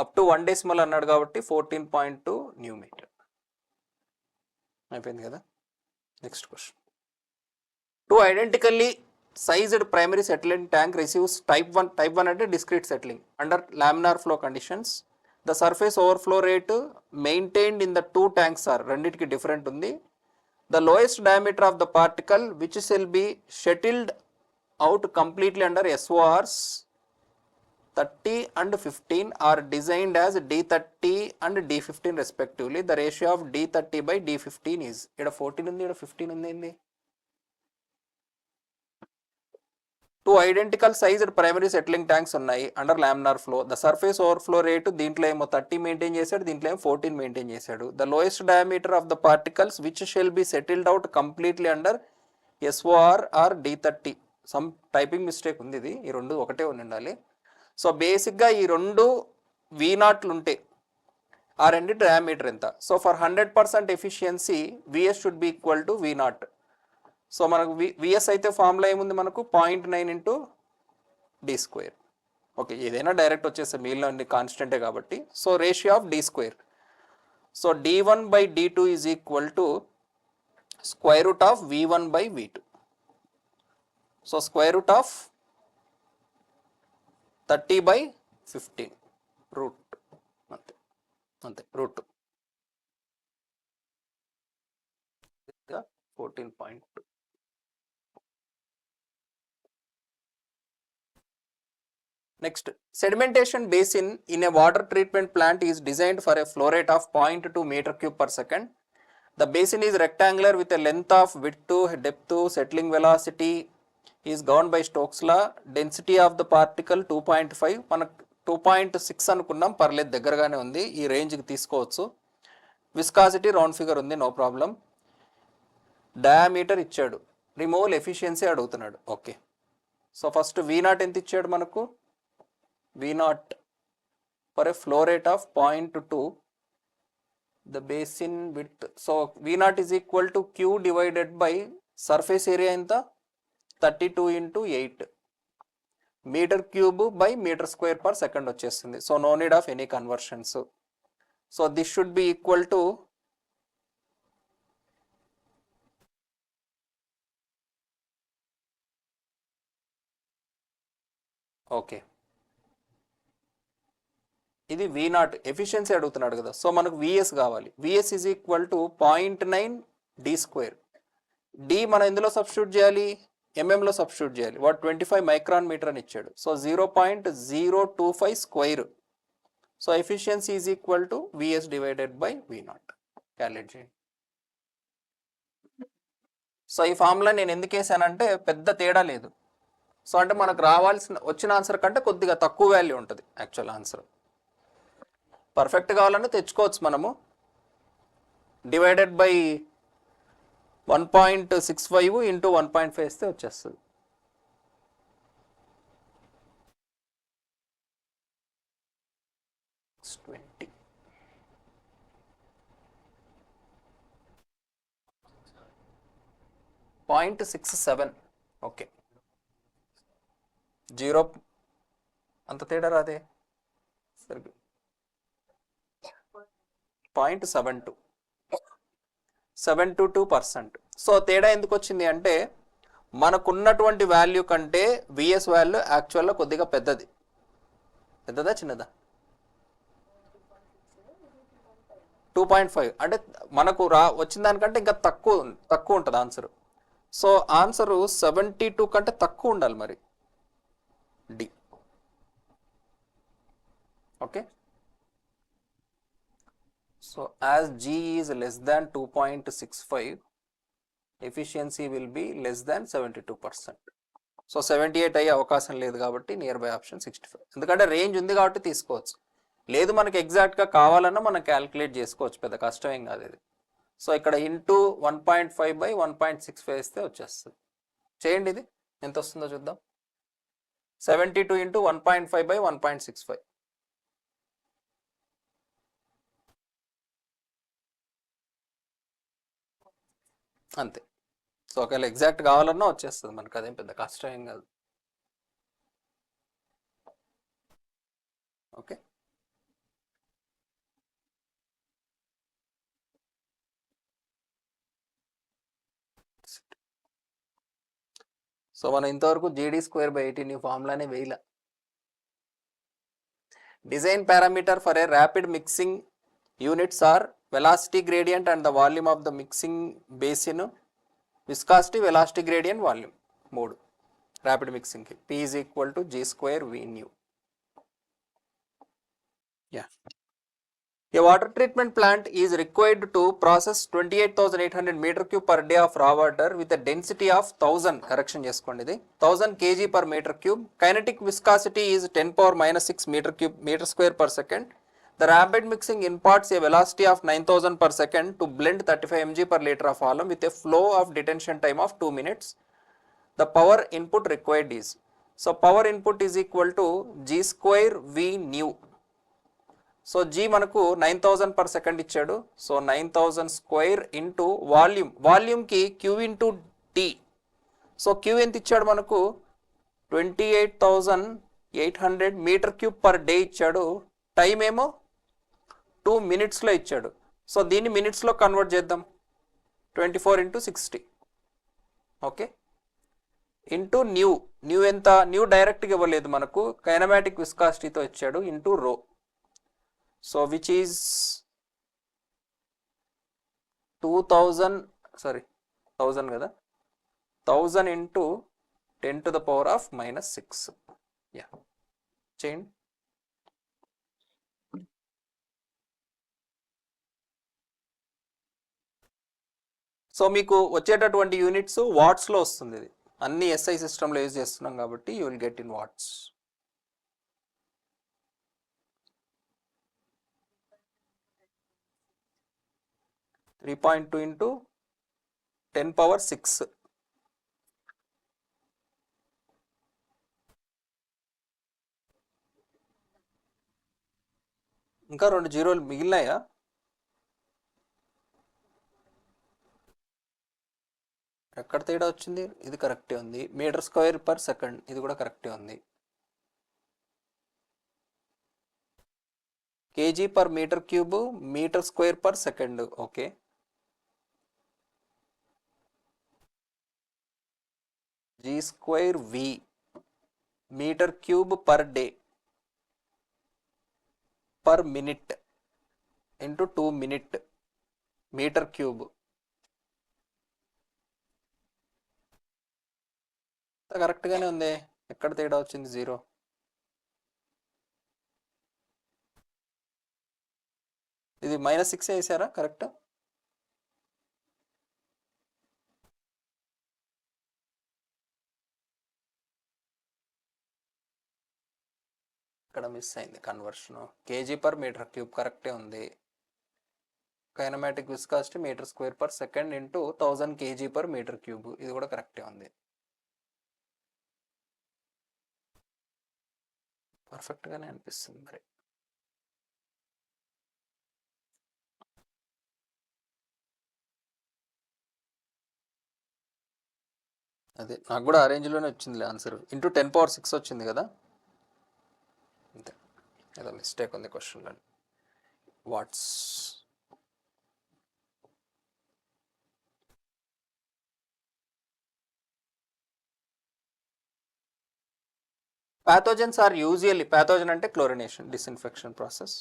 Speaker 1: అప్ టు 1 డెసిమల్ అన్నాడు కాబట్టి 14.2 న్యూ మీటర్ అయిపోయింది కదా. Next question. 2 identically sized primary settling tank receives type 1 అంటే discrete settling under laminar flow conditions. The surface overflow rate maintained in the 2 tanks are, రెండింటికి different ఉంది. The lowest diameter of the particle which will be settled out completely under SORs 30 and 15 are designed as D30 and D15 respectively. The ratio of D30 by D15 is, ఇక్కడ 14 ఉంది, ఇక్కడ 15 ఉంది. ఏంది? 2 identical sized primary settling tanks ఉన్నాయి under laminar flow. The surface overflow rate దీంట్లో ఏమో 30 maintain చేశాడు, దీంట్లో ఏమో 14 మెయింటైన్ చేశాడు. The lowest diameter of the particles which shall be settled out completely under SOR or D30. Some typing mistake ఉంది, ఇది ఈ రెండు ఒకటే ఉండాలి. సో బేసిక్గా ఈ రెండు V0 ఉంటే ఆ రెండు డయామీటర్ ఎంత. So for 100% efficiency VS should be equal to V0. So మనకు VS అయితే ఫార్ములా ఏముంది మనకు 0.9 ఇంటూ D². ఓకే, ఏదైనా డైరెక్ట్ వచ్చేస్తే మిగిలిన కాన్స్టెంటే కాబట్టి. So ratio of D². So D1 by D2 is equal to square root of V1 by V2. So square root of 30 by 15 root, అంతే అంతే root 14.2. Next, sedimentation basin in a water treatment plant is designed for a flow rate of 0.2 meter cube per second. The basin is rectangular with a length of width, depth, settling velocity is governed by Stokes law. Density of the particle 2.5, మనకు 2.6 అనుకున్నాం, పర్లేదు దగ్గరగానే ఉంది, ఈ రేంజ్కి తీసుకోవచ్చు. Viscosity round figure ఉంది, no problem. Diameter ఇచ్చాడు, రిమూవల్ ఎఫిషియన్సీ అడుగుతున్నాడు. ఓకే, సో ఫస్ట్ V0 ఎంత ఇచ్చాడు మనకు, V0 for a flow rate of 0.2, the basin with. So V0 is equal to Q divided by surface area ఎంత 32 into 8 meter cube by meter square per second వచ్చేస్తుంది. So no need of any conversions. So this should be equal to okay, ఇది V0 efficiency అడుగుతున్నాడు కదా. So మనకు VS కావాలి. VS is equal to 0.9 D². D మనం ఎందులో substitute చేయాలి, ఎంఎంలో substitute చేయాలి. వాడు 25 మైక్రాన్ మీటర్ అని ఇచ్చాడు. So 0.025 square. So efficiency is equal to VS divided by V0. Calculate చేయండి. సో ఈ ఫార్ములా నేను ఎందుకు వేసానంటే పెద్ద తేడా లేదు. సో అంటే మనకు వచ్చిన ఆన్సర్ కంటే కొద్దిగా తక్కువ వాల్యూ ఉంటుంది యాక్చువల్ ఆన్సర్. పర్ఫెక్ట్ కావాలంటే తెచ్చుకోవచ్చు మనము. డివైడెడ్ బై 1.65 ఇంటూ 1.5 వేస్తే వచ్చేస్తుంది. .67. ఓకే, 0 అంత తేడా రాదే, సరిగ్గా 0.72, 72%. సో తేడా ఎందుకు వచ్చింది అంటే మనకున్నటువంటి వాల్యూ కంటే VS వాల్యూ యాక్చువల్గా కొద్దిగా పెద్దది. పెద్దదా చిన్నదా? 2.5 అంటే మనకు వచ్చిన దానికంటే ఇంకా తక్కువ ఉంటుంది ఆన్సర్. సో ఆన్సరు 72 కంటే తక్కువ ఉండాలి మరి, D. Okay, so as G is less than 2.65, efficiency will be less than 72%. So 78 అయ్యే అవకాశం లేదు కాబట్టి నియర్ బై ఆప్షన్ 65. ఎందుకంటే రేంజ్ ఉంది కాబట్టి తీసుకోవచ్చు. లేదు మనకి ఎగ్జాక్ట్గా కావాలన్నా మనం క్యాలిక్యులేట్ చేసుకోవచ్చు, పెద్ద కష్టం ఏం కాదు ఇది. సో ఇక్కడ ఇంటూ 1.5 బై 1.65 వేస్తే వచ్చేస్తుంది. చేయండి, ఇది ఎంత వస్తుందో చూద్దాం. 72 ఇంటూ 1.5 బై 1.65. అంతే. సో ఒకవేళ ఎగ్జాక్ట్ కావాలన్నా వచ్చేస్తుంది మనకు, అదేం పెద్ద కష్టం ఏం కాదు. ఓకే, సో మనం ఇంతవరకు GD²/18 ఫార్ములానే వేయలే. Design parameter for a rapid mixing units are velocity gradient and the volume of the mixing basin, viscosity, velocity gradient, volume. 3 rapid మిక్సింగ్కి P is equal to G²V nu. Yeah. A water treatment plant is required to process 28,800 meter cube per day of raw water with a density of 1000, correction చేసుకోండి, ఇది 1000 kg per meter cube. Kinetic viscosity is 10⁻⁻6 meter square per second. The rapid mixing imparts a velocity of 9000 per second to blend 35 mg per liter of alum with a flow of detention time of 2 minutes. The power input required is, so power input is equal to G²V nu. So G మనకు 9000 per second ఇచ్చాడు. So 9000 square into volume, వాల్యూమ్కి Q into T. So Q ఎంత ఇచ్చాడు మనకు 28,800 meter cube per day ఇచ్చాడు. Time ఏమో 2 minutesలో ఇచ్చాడు. So దీన్ని మినిట్స్లో కన్వర్ట్ చేద్దాం. 24 into 60. ఓకే, ఇంటూ న్యూ ఎంత, న్యూ డైరెక్ట్గా ఇవ్వలేదు మనకు, కైనమాటిక్ విస్కాసిటీతో ఇచ్చాడు, ఇంటూ రో. సో విచ్ ఈజ్ 1000 కదా, 1000 ఇంటూ 10⁻⁻6. యా, చేయండి. సో మీకు వచ్చేటటువంటి యూనిట్స్ వాట్స్లో వస్తుంది. ఇది అన్ని SI సిస్టంలో యూజ్ చేస్తున్నాం కాబట్టి you will get in watts. 3.2 into 10⁻6. ఇంకా 2 జీరోలు మిగిలినాయా? ఎక్కడ తేడా వచ్చింది? ఇది కరెక్టే ఉంది. మీటర్ స్క్వేర్ పర్ సెకండ్, ఇది కూడా కరెక్టే ఉంది. kg per meter cube, meter square per second. Okay, G²V meter cube per day per minute into 2 minute meter cube. కరెక్ట్గానే ఉంది, ఎక్కడ తేడా వచ్చింది? 0. ఇది -6 వేసారా? కరెక్ట్. ఇక్కడ మిస్ అయింది conversion. kg per meter cube కరెక్టే ఉంది. Kinematic viscosity meter square per second into 1000 kg per meter cube, ఇది కూడా కరెక్టే ఉంది. పర్ఫెక్ట్గానే అనిపిస్తుంది మరి. అదే నాకు కూడా ఆ రేంజ్లోనే వచ్చింది ఆన్సర్. ఇంటూ 10⁻6 వచ్చింది కదా, అంతే. ఏదో మిస్టేక్ ఉంది క్వశ్చన్లో. Watts. Pathogens are usually, pathogen అంటే chlorination, disinfection process.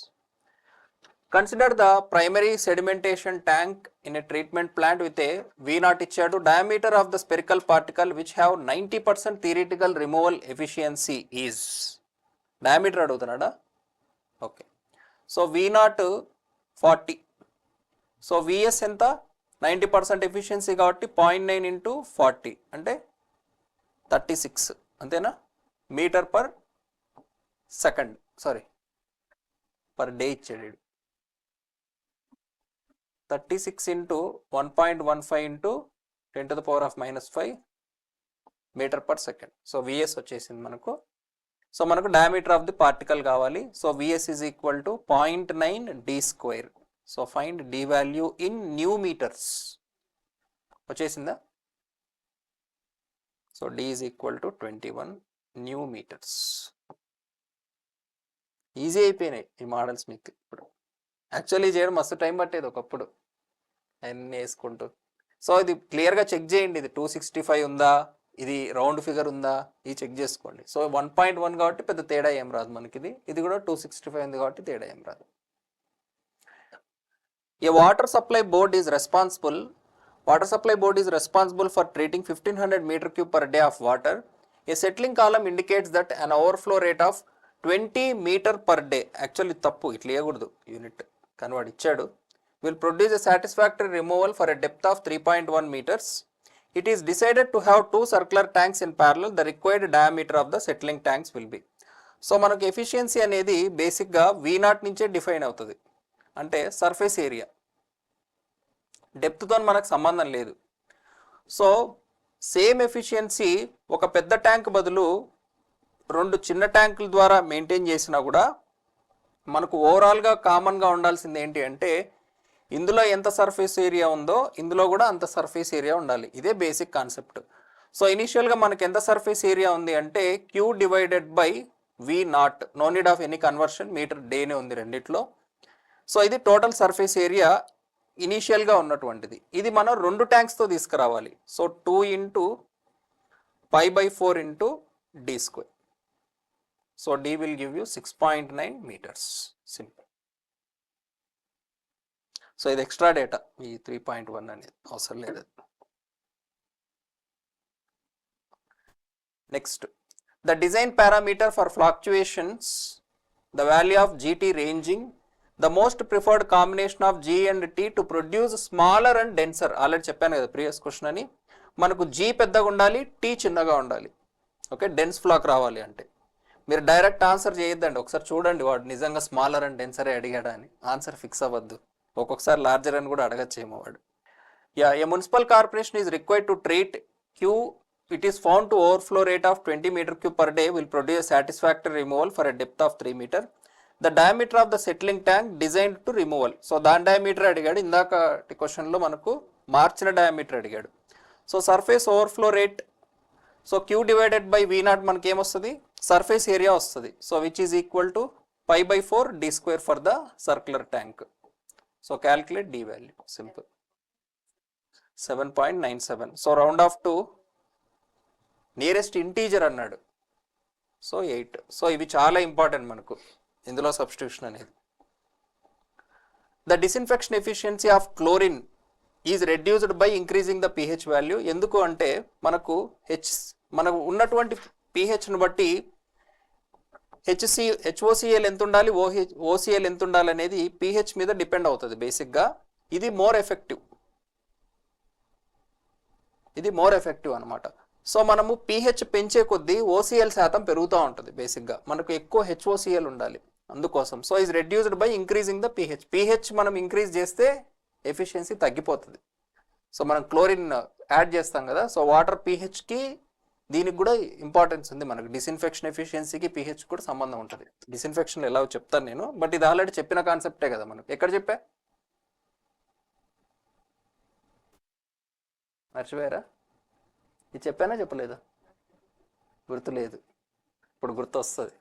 Speaker 1: Consider the primary sedimentation tank in a treatment plant with a V0 ఇచ్చాడు. Diameter of the spherical particle which have 90% theoretical removal efficiency is. Diameter అడుగుతున్నాడా? Okay, so V0 40. So VS ఎంత? 90% efficiency కాబట్టి 0.9 into 40 అంటే 36 అంతేనా, meter per second, sorry per day ఇచ్చాడు. 36 into 1.15 into 10⁻⁻5 meter per second. So VS వచ్చేసింది మనకు. So మనకు diameter of the particle కావాలి. So VS is equal to 0.9 d square. So find d value in nu meters. వచ్చేసిందా? So d is equal to 21 nu meters. Easy అయిపోయినాయి ఈ models మీకు ఇప్పుడు. Actually చేయడం మస్తు టైం పట్టేది ఒకప్పుడు అన్నీ వేసుకుంటూ. సో ఇది క్లియర్గా చెక్ చేయండి, ఇది 265 ఉందా, ఇది రౌండ్ ఫిగర్ ఉందా, ఇది చెక్ చేసుకోండి. సో 1.1 కాబట్టి పెద్ద తేడా ఏం రాదు మనకి. ఇది కూడా 265 ఉంది కాబట్టి తేడా ఏం రాదు. A water supply board is responsible for treating 1500 meter cube per day of water. A settling column indicates that an overflow rate of 20 meter per day. Actually తప్పు, ఇట్లా ఇవ్వకూడదు, యూనిట్ కానీ వాడు ఇచ్చాడు. Will produce a satisfactory removal for a depth of 3.1 meters. It is decided to have two circular tanks in parallel. The required diameter of the settling tanks will be. So మనకు efficiency అనేది బేసిక్గా V0 నుంచే define అవుతుంది. అంటే surface area, డెప్త్తో మనకు సంబంధం లేదు. So same efficiency ఒక పెద్ద ట్యాంక్ బదులు 2 చిన్న ట్యాంకుల ద్వారా మెయింటైన్ చేసినా కూడా మనకు ఓవరాల్గా కామన్గా ఉండాల్సింది ఏంటి అంటే, ఇందులో ఎంత సర్ఫేస్ ఏరియా ఉందో ఇందులో కూడా అంత సర్ఫేస్ ఏరియా ఉండాలి. ఇదే బేసిక్ కాన్సెప్ట్. సో ఇనిషియల్గా మనకి ఎంత సర్ఫేస్ ఏరియా ఉంది అంటే Q divided by V0, no need of any conversion, meter డేనే ఉంది రెండిట్లో. సో ఇది టోటల్ సర్ఫేస్ ఏరియా ఇనీషియల్గా ఉన్నటువంటిది. ఇది మనం 2 ట్యాంక్స్తో తీసుకురావాలి. So 2 into π/4 into d square. So d will give you 6.9 meters. Simple. So ఇది ఎక్స్ట్రా డేటా, ఈ 3.1 అనేది అవసరం లేదు. Next, the design parameter for fluctuations, the value of GT ranging the most preferred combination of G and T to produce smaller and denser. Already చెప్పాను కదా previous question అని. మనకు G పెద్దగా ఉండాలి, T చిన్నగా ఉండాలి. ఓకే, డెన్స్ ఫ్లాక్ రావాలి అంటే. మీరు డైరెక్ట్ ఆన్సర్ చేయొద్దండి, ఒకసారి చూడండి వాడు నిజంగా స్మాలర్ అండ్ డెన్సరే అడిగాడా అని. ఆన్సర్ ఫిక్స్ అవ్వద్దు, ఒక్కొక్కసారి లార్జర్ అని కూడా అడగచ్చేమో వాడు. A municipal corporation is required to treat Q. It is found to overflow rate of 20 meter cube per day will produce satisfactory removal for a depth of 3 meter. The diameter of the settling tank designed to removal. So దాని diameter అడిగాడు. ఇందాక క్వశ్చన్లో మనకు మార్చిన diameter అడిగాడు. So surface overflow rate, so Q divided by V0 మనకి ఏమొస్తుంది, surface area వస్తుంది. So which is equal to π/4 d square for the circular tank. So calculate D value. Simple. 7.97. So round off to nearest integer అన్నాడు. So 8. So ఇవి చాలా important మనకు ఇందులో substitution అనేది. The disinfection efficiency of chlorine is reduced by increasing the pH value. ఎందుకు అంటే మనకు మనకు ఉన్నటువంటి pHను బట్టి HOCl ఎంత ఉండాలి, OCl ఎంత ఉండాలి అనేది pH మీద డిపెండ్ అవుతుంది బేసిక్గా. ఇది మోర్ ఎఫెక్టివ్ అనమాట. సో మనము pH పెంచే కొద్దీ OCl శాతం పెరుగుతూ ఉంటుంది. బేసిక్గా మనకు ఎక్కువ HOCl ఉండాలి అందుకోసం. So is reduced by increasing the pH మనం ఇంక్రీజ్ చేస్తే ఎఫిషియన్సీ తగ్గిపోతుంది. సో మనం క్లోరిన్ యాడ్ చేస్తాం కదా, సో వాటర్ pHకి దీనికి కూడా ఇంపార్టెన్స్ ఉంది మనకు. డిస్ఇన్ఫెక్షన్ ఎఫిషియన్సీకి pH కూడా సంబంధం ఉంటుంది. డిస్ఇన్ఫెక్షన్ ఎలా చెప్తాను నేను, బట్ ఇది ఆల్రెడీ చెప్పిన కాన్సెప్టే కదా మనకు. ఎక్కడ చెప్పా, మర్చిపోయారా? ఇది చెప్పానా చెప్పలేదా? గుర్తులేదు, ఇప్పుడు గుర్తు వస్తుంది.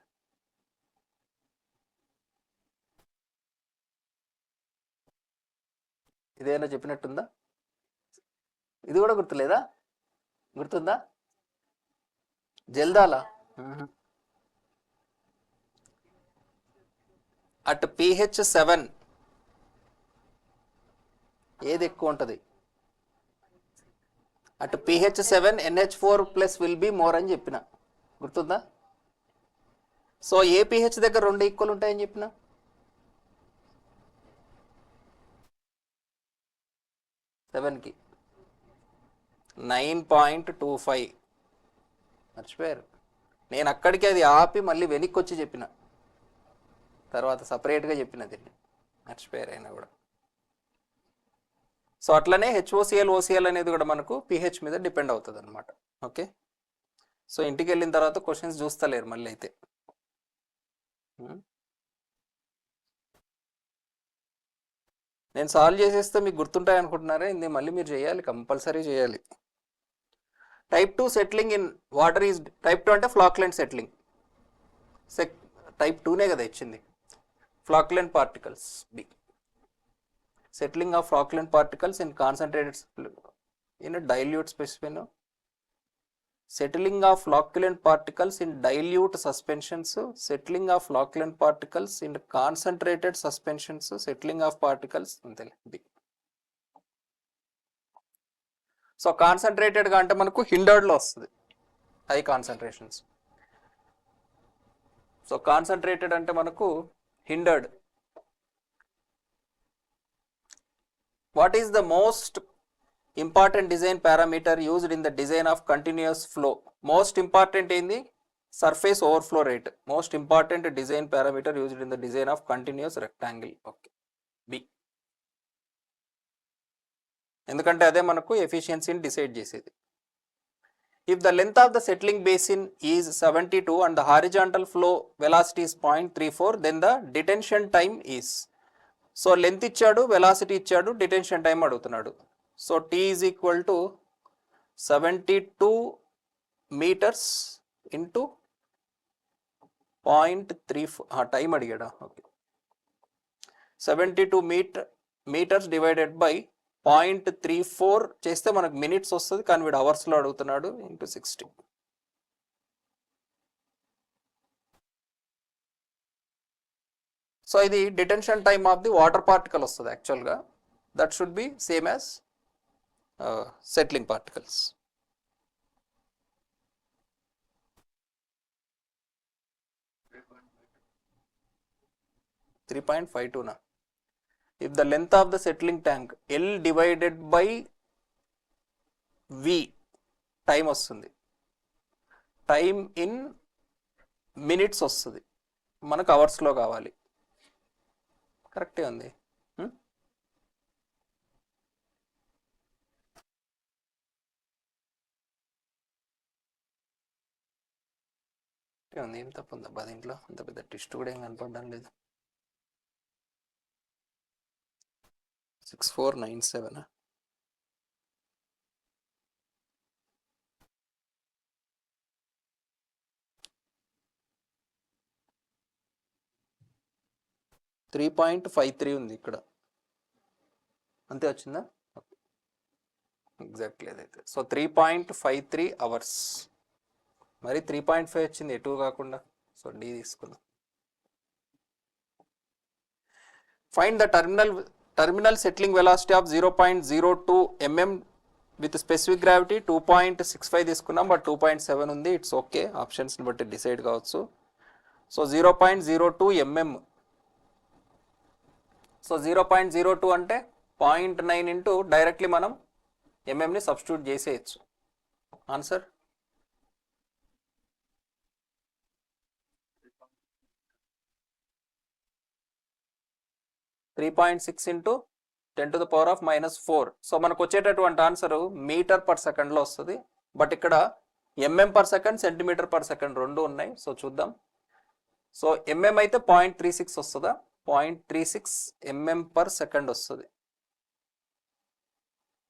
Speaker 1: ఇదేనా చెప్పినట్టుందా? ఇది కూడా గుర్తులేదా? గుర్తుందా? జల్దాలా అట్ pH 7 ఏది ఎక్కువ ఉంటుంది? అటు pH 7 NH4+ will be more అని చెప్పిన, గుర్తుందా? సో ఏ pH దగ్గర 2 ఈక్వల్ ఉంటాయని చెప్పిన, 7కి 9.25. మర్చిపోయారు. నేను అక్కడికి అది ఆపి మళ్ళీ వెనక్కి వచ్చి చెప్పిన, తర్వాత సపరేట్గా చెప్పిన దీన్ని, మర్చిపోయారు అయినా కూడా. సో అట్లనే హెచ్ఓసిఎల్ ఓసిఎల్ అనేది కూడా మనకు పిహెచ్ మీద డిపెండ్ అవుతుంది అనమాట. ఓకే, సో ఇంటికి వెళ్ళిన తర్వాత క్వశ్చన్స్ చూస్తలేరు మళ్ళీ అయితే. నేను సాల్వ్ చేసేస్తే మీకు గుర్తుంటాయి అనుకుంటున్నారా? ఇది మళ్ళీ మీరు చేయాలి, కంపల్సరీ చేయాలి. Type 2 settling in water is, type 2 అంటే ఫ్లాక్లెంట్ సెటిలింగ్. టైప్ 2నే కదా ఇచ్చింది, flocculent particles B. Settling of flocculent particles in concentrated in dilute స్పెసిఫిన్. Settling of flocculent particles in dilute suspensions, settling of flocculent particles in concentrated suspensions, settling of particles అంతేలే B. So కాన్సన్ట్రేటెడ్గా అంటే మనకు హిండర్డ్లో వస్తుంది, high concentrations. So concentrated అంటే మనకు hindered. What is the most important design parameter used in the design of continuous flow? Most important ఏంది? Surface overflow rate. Most important design parameter used in the design of continuous rectangle. Okay, B. ఎందుకంటే అదే మనకు ఎఫిషియన్సీని decide చేసేది. If the length of the settling basin is 72 and the horizontal flow velocity is 0.34, then the detention time is. So length ఇచ్చాడు, velocity ఇచ్చాడు, detention time అడుగుతున్నాడు. So T is equal to 72 metres into 0.34, time అడిగాడా? Okay, 72 metres divided by 0.34 చేస్తే మనకు minutes వస్తుంది, కానీ వీడు అవర్స్లో అడుగుతున్నాడు, ఇంటూ 60. సో ఇది detention time of the water particle వస్తుంది యాక్చువల్గా. That should be same as settling particles. .52 if the length of the settling tank L divided by V time వస్తుంది, టైమ్ ఇన్ మినిట్స్ వస్తుంది, మనకు అవర్స్లో కావాలి. కరెక్టే ఉంది. ఏం తప్పు ఉందబ్బా దీంట్లో? అంత పెద్ద ట్విస్ట్ కూడా ఏం కనపడడం లేదు. 6497. .53 ఉంది ఇక్కడ, అంతే వచ్చిందా? ఎగ్జాక్ట్లీ అదైతే. So 3.53 hours. మరి 3.5 వచ్చింది ఎటు కాకుండా, సో డి తీసుకుందాం. Find the terminal settling velocity of 0.02 mm with specific gravity. 2.65 తీసుకున్నాం, బట్ 2.7 ఉంది. ఇట్స్ ఓకే, ఆప్షన్స్ని బట్టి డిసైడ్ కావచ్చు. So 0.02 mm. సో 0.02 అంటే 0.9 ఇంటూ డైరెక్ట్లీ మనం ఎంఎంని సబ్స్టిట్యూట్ చేసేయచ్చు. Answer 3.6 into 10⁻⁻⁴. సో మనకు వచ్చేటటువంటి ఆన్సర్ మీటర్ పర్ సెకండ్లో వస్తుంది, బట్ ఇక్కడ mm per second, centimeter per second రెండు ఉన్నాయి. సో చూద్దాం. సో ఎంఎం అయితే 0.36 వస్తుందా? 0.36 ఎంఎం పర్ సెకండ్ వస్తుంది.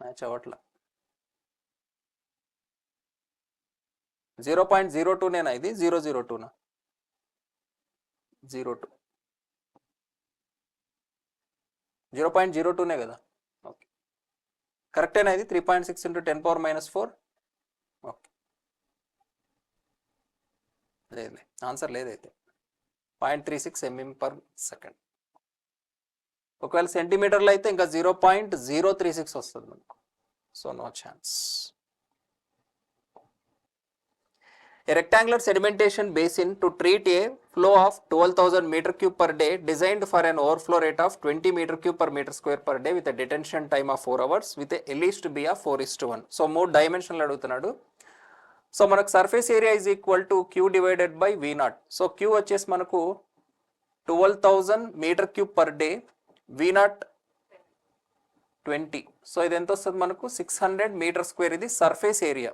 Speaker 1: మ్యాచ్ అవ్వట్లా. 0.02 నేనా ఇది? 002నా? 02 0.02నే కదా? ఓకే, కరెక్టేనా ఇది? 3.6 ఇంటూ 10⁻⁻⁴. ఓకే, లేదు, ఆన్సర్ లేదైతే. 0.36 ఎంఎం పర్ సెకండ్. ఒకవేళ సెంటీమీటర్లో అయితే ఇంకా 0.036 వస్తుంది మనకు. So no chance. A rectangular sedimentation basin to treat a flow of 12,000 meter cube per day, designed for an overflow rate of 20 meter cube per meter square per day with a detention time of 4 hours with a L is to be of 4:1. So 3 dimensional అడుగుతున్నాడు. So మనకు surface area is equal to Q divided by V naught. So Q వచ్చేసి మనకు 12,000 meter cube per day, V naught 20. So ఇది ఎంత వస్తుంది మనకు 600 meter square, ఇది surface area.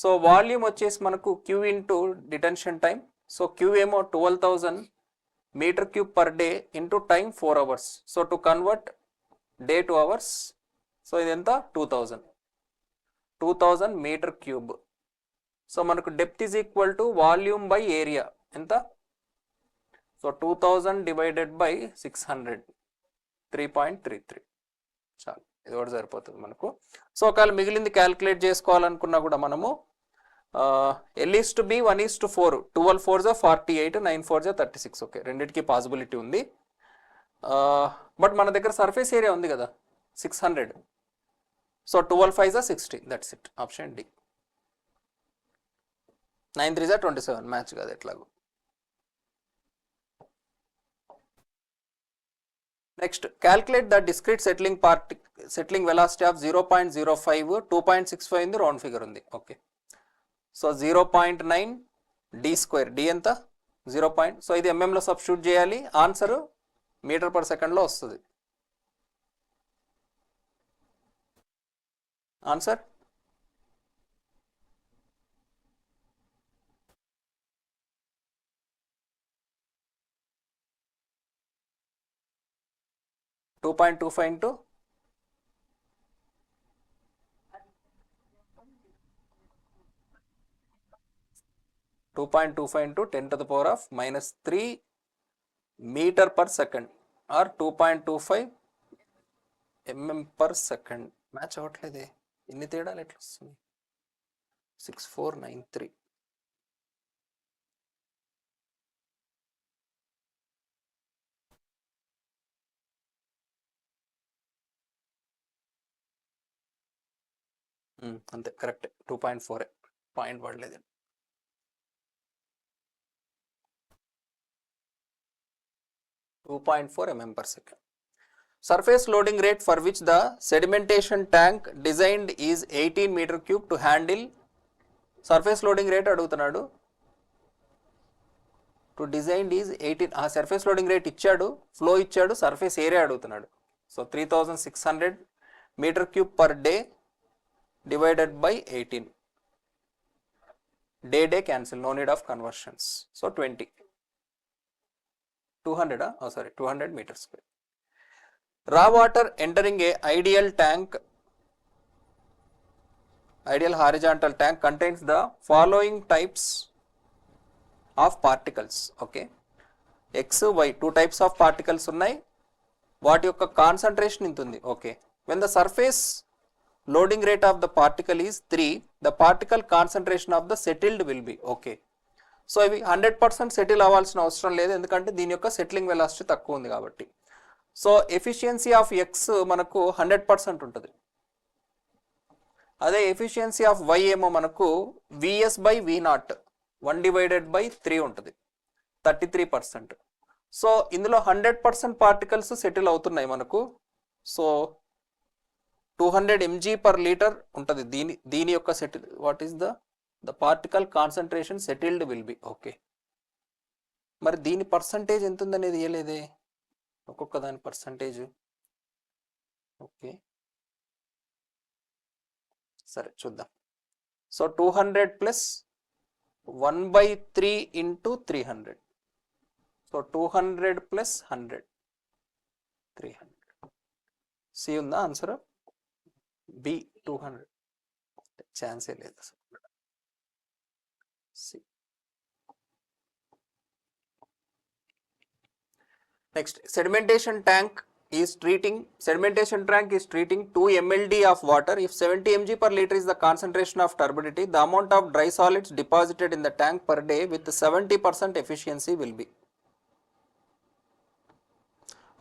Speaker 1: So volume వచ్చేసి మనకు Q into detention time. So Q ఏమో 12,000 meter cube per day into time 4 hours. So to convert day to hours, so ఇది ఎంత 2000 మీటర్ క్యూబ్. సో మనకు depth is equal to volume by area ఎంత, so 2000 divided by 600, 3.33. చాలు, ఇది కూడా సరిపోతుంది మనకు. సో ఒకవేళ మిగిలింది క్యాలిక్యులేట్ చేసుకోవాలనుకున్నా కూడా మనము L:B 1:4, 12 4s 48, 9 4s 36. ఓకే, రెండింటికి పాసిబిలిటీ ఉంది. బట్ మన దగ్గర సర్ఫేస్ ఏరియా ఉంది కదా 600. So 12 5s 60, that's it, option D. 9 3s 27, match కాదు ఎట్లాగో. Next, calculate the discrete settling velocity of 0.05, 2.65 ఉంది, రౌండ్ ఫిగర్ ఉంది. Okay, so 0.9 d square, d ఎంత 0. సో ఇది ఎంఎంలో సబ్స్టిట్యూట్ చేయాలి, ఆన్సర్ మీటర్ పర్ సెకండ్లో వస్తుంది. ఆన్సర్ టూ 2.25 ఇంటూ 10⁻³ metre per second or 2.25 mm per second. Match అవ్వట్లేదే, ఇన్ని తేడాలు ఎట్లా వస్తుంది? 6493. అంతే కరెక్ట్, 2.4, పాయింట్ పడలేదు. mm per second. Surface loading rate for which the sedimentation tank designed is 18 meter cube to handle. Surface loading rate అడుగుతున్నాడు. To designed is 18. ఆ surface loading rate ఇచ్చాడు, ఫ్లో ఇచ్చాడు, సర్ఫేస్ ఏరియా అడుగుతున్నాడు. So 3600 meter cube per day divided by 18. Day cancel, no need of conversions. So 20. 200 meters square. Raw water entering a ideal horizontal tank contains the following types of particles. Okay, X, Y, 2 types of particles ఉన్నాయి, వాటి యొక్క concentration ఇంత ఉంది. Okay, when the surface loading rate of the particle is 3, the particle concentration of the settled will be. Okay, so ఇవి 100% settle అవ్వాల్సిన అవసరం లేదు, ఎందుకంటే దీని యొక్క సెటిలింగ్ వెలాసిటీ తక్కువ ఉంది కాబట్టి. సో ఎఫిషియన్సీ ఆఫ్ ఎక్స్ మనకు 100% ఉంటుంది. అదే ఎఫిషియన్సీ ఆఫ్ వై ఏమో మనకు VS/V0 1/3 ఉంటుంది, 33%. సో ఇందులో 100% పార్టికల్స్ సెటిల్ అవుతున్నాయి మనకు. సో 200 mg/L ఉంటుంది దీని యొక్క settle. What is the particle concentration settled will be. Okay, మరి దీని పర్సంటేజ్ ఎంత ఉందనేది ఇవ్వలేదే, ఒక్కొక్క దాని పర్సంటేజ్. ఓకే, సరే చూద్దాం. So 200 plus 1/3 into 300. So 200 plus 100, 300. C ఉందా ఆన్సర్? బి 200, ఛాన్సే లేదు అసలు. C. Next, sedimentation tank is treating 2 mld of water. If 70 mg/L is the concentration of turbidity, the amount of dry solids deposited in the tank per day with 70% efficiency will be.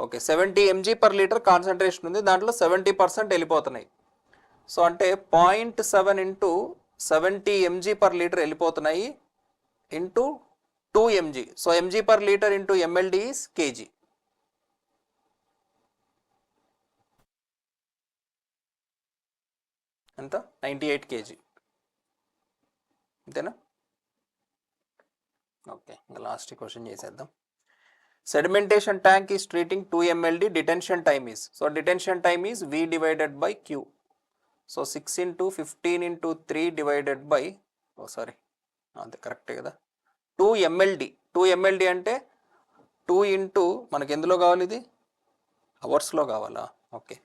Speaker 1: Okay, 70 mg/L concentration ఉంది, దాంట్లో 70% వెళ్ళిపోతున్నాయి. So అంటే 0.7 into 70 mg/L వెళ్ళిపోతున్నాయి into 2 mg. So mg/L into mld is kg. ఎంత? 98 kg. అంతేనా? Okay, ఇంకా last question చేసేద్దాం. Sedimentation tank is treating 2 mld, detention time is, so detention time is V divided by Q. So 6 into 15 into 3 divided by, oh sorry, అంతే కరెక్టే కదా, 2 mld. 2 mld అంటే 2 into మనకి ఎందులో కావాలి, ఇది అవర్స్లో కావాలా? ఓకే,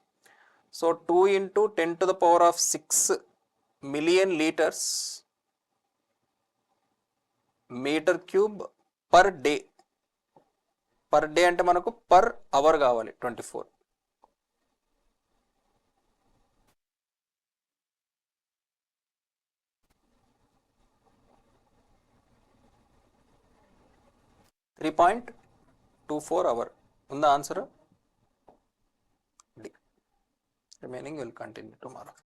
Speaker 1: సో 2 ఇంటూ 10 to the power of 6 million liters meter cube per day. Per day అంటే మనకు పర్ అవర్ కావాలి 24. .24 అవర్ ఉందా answer? D. Remaining will continue tomorrow.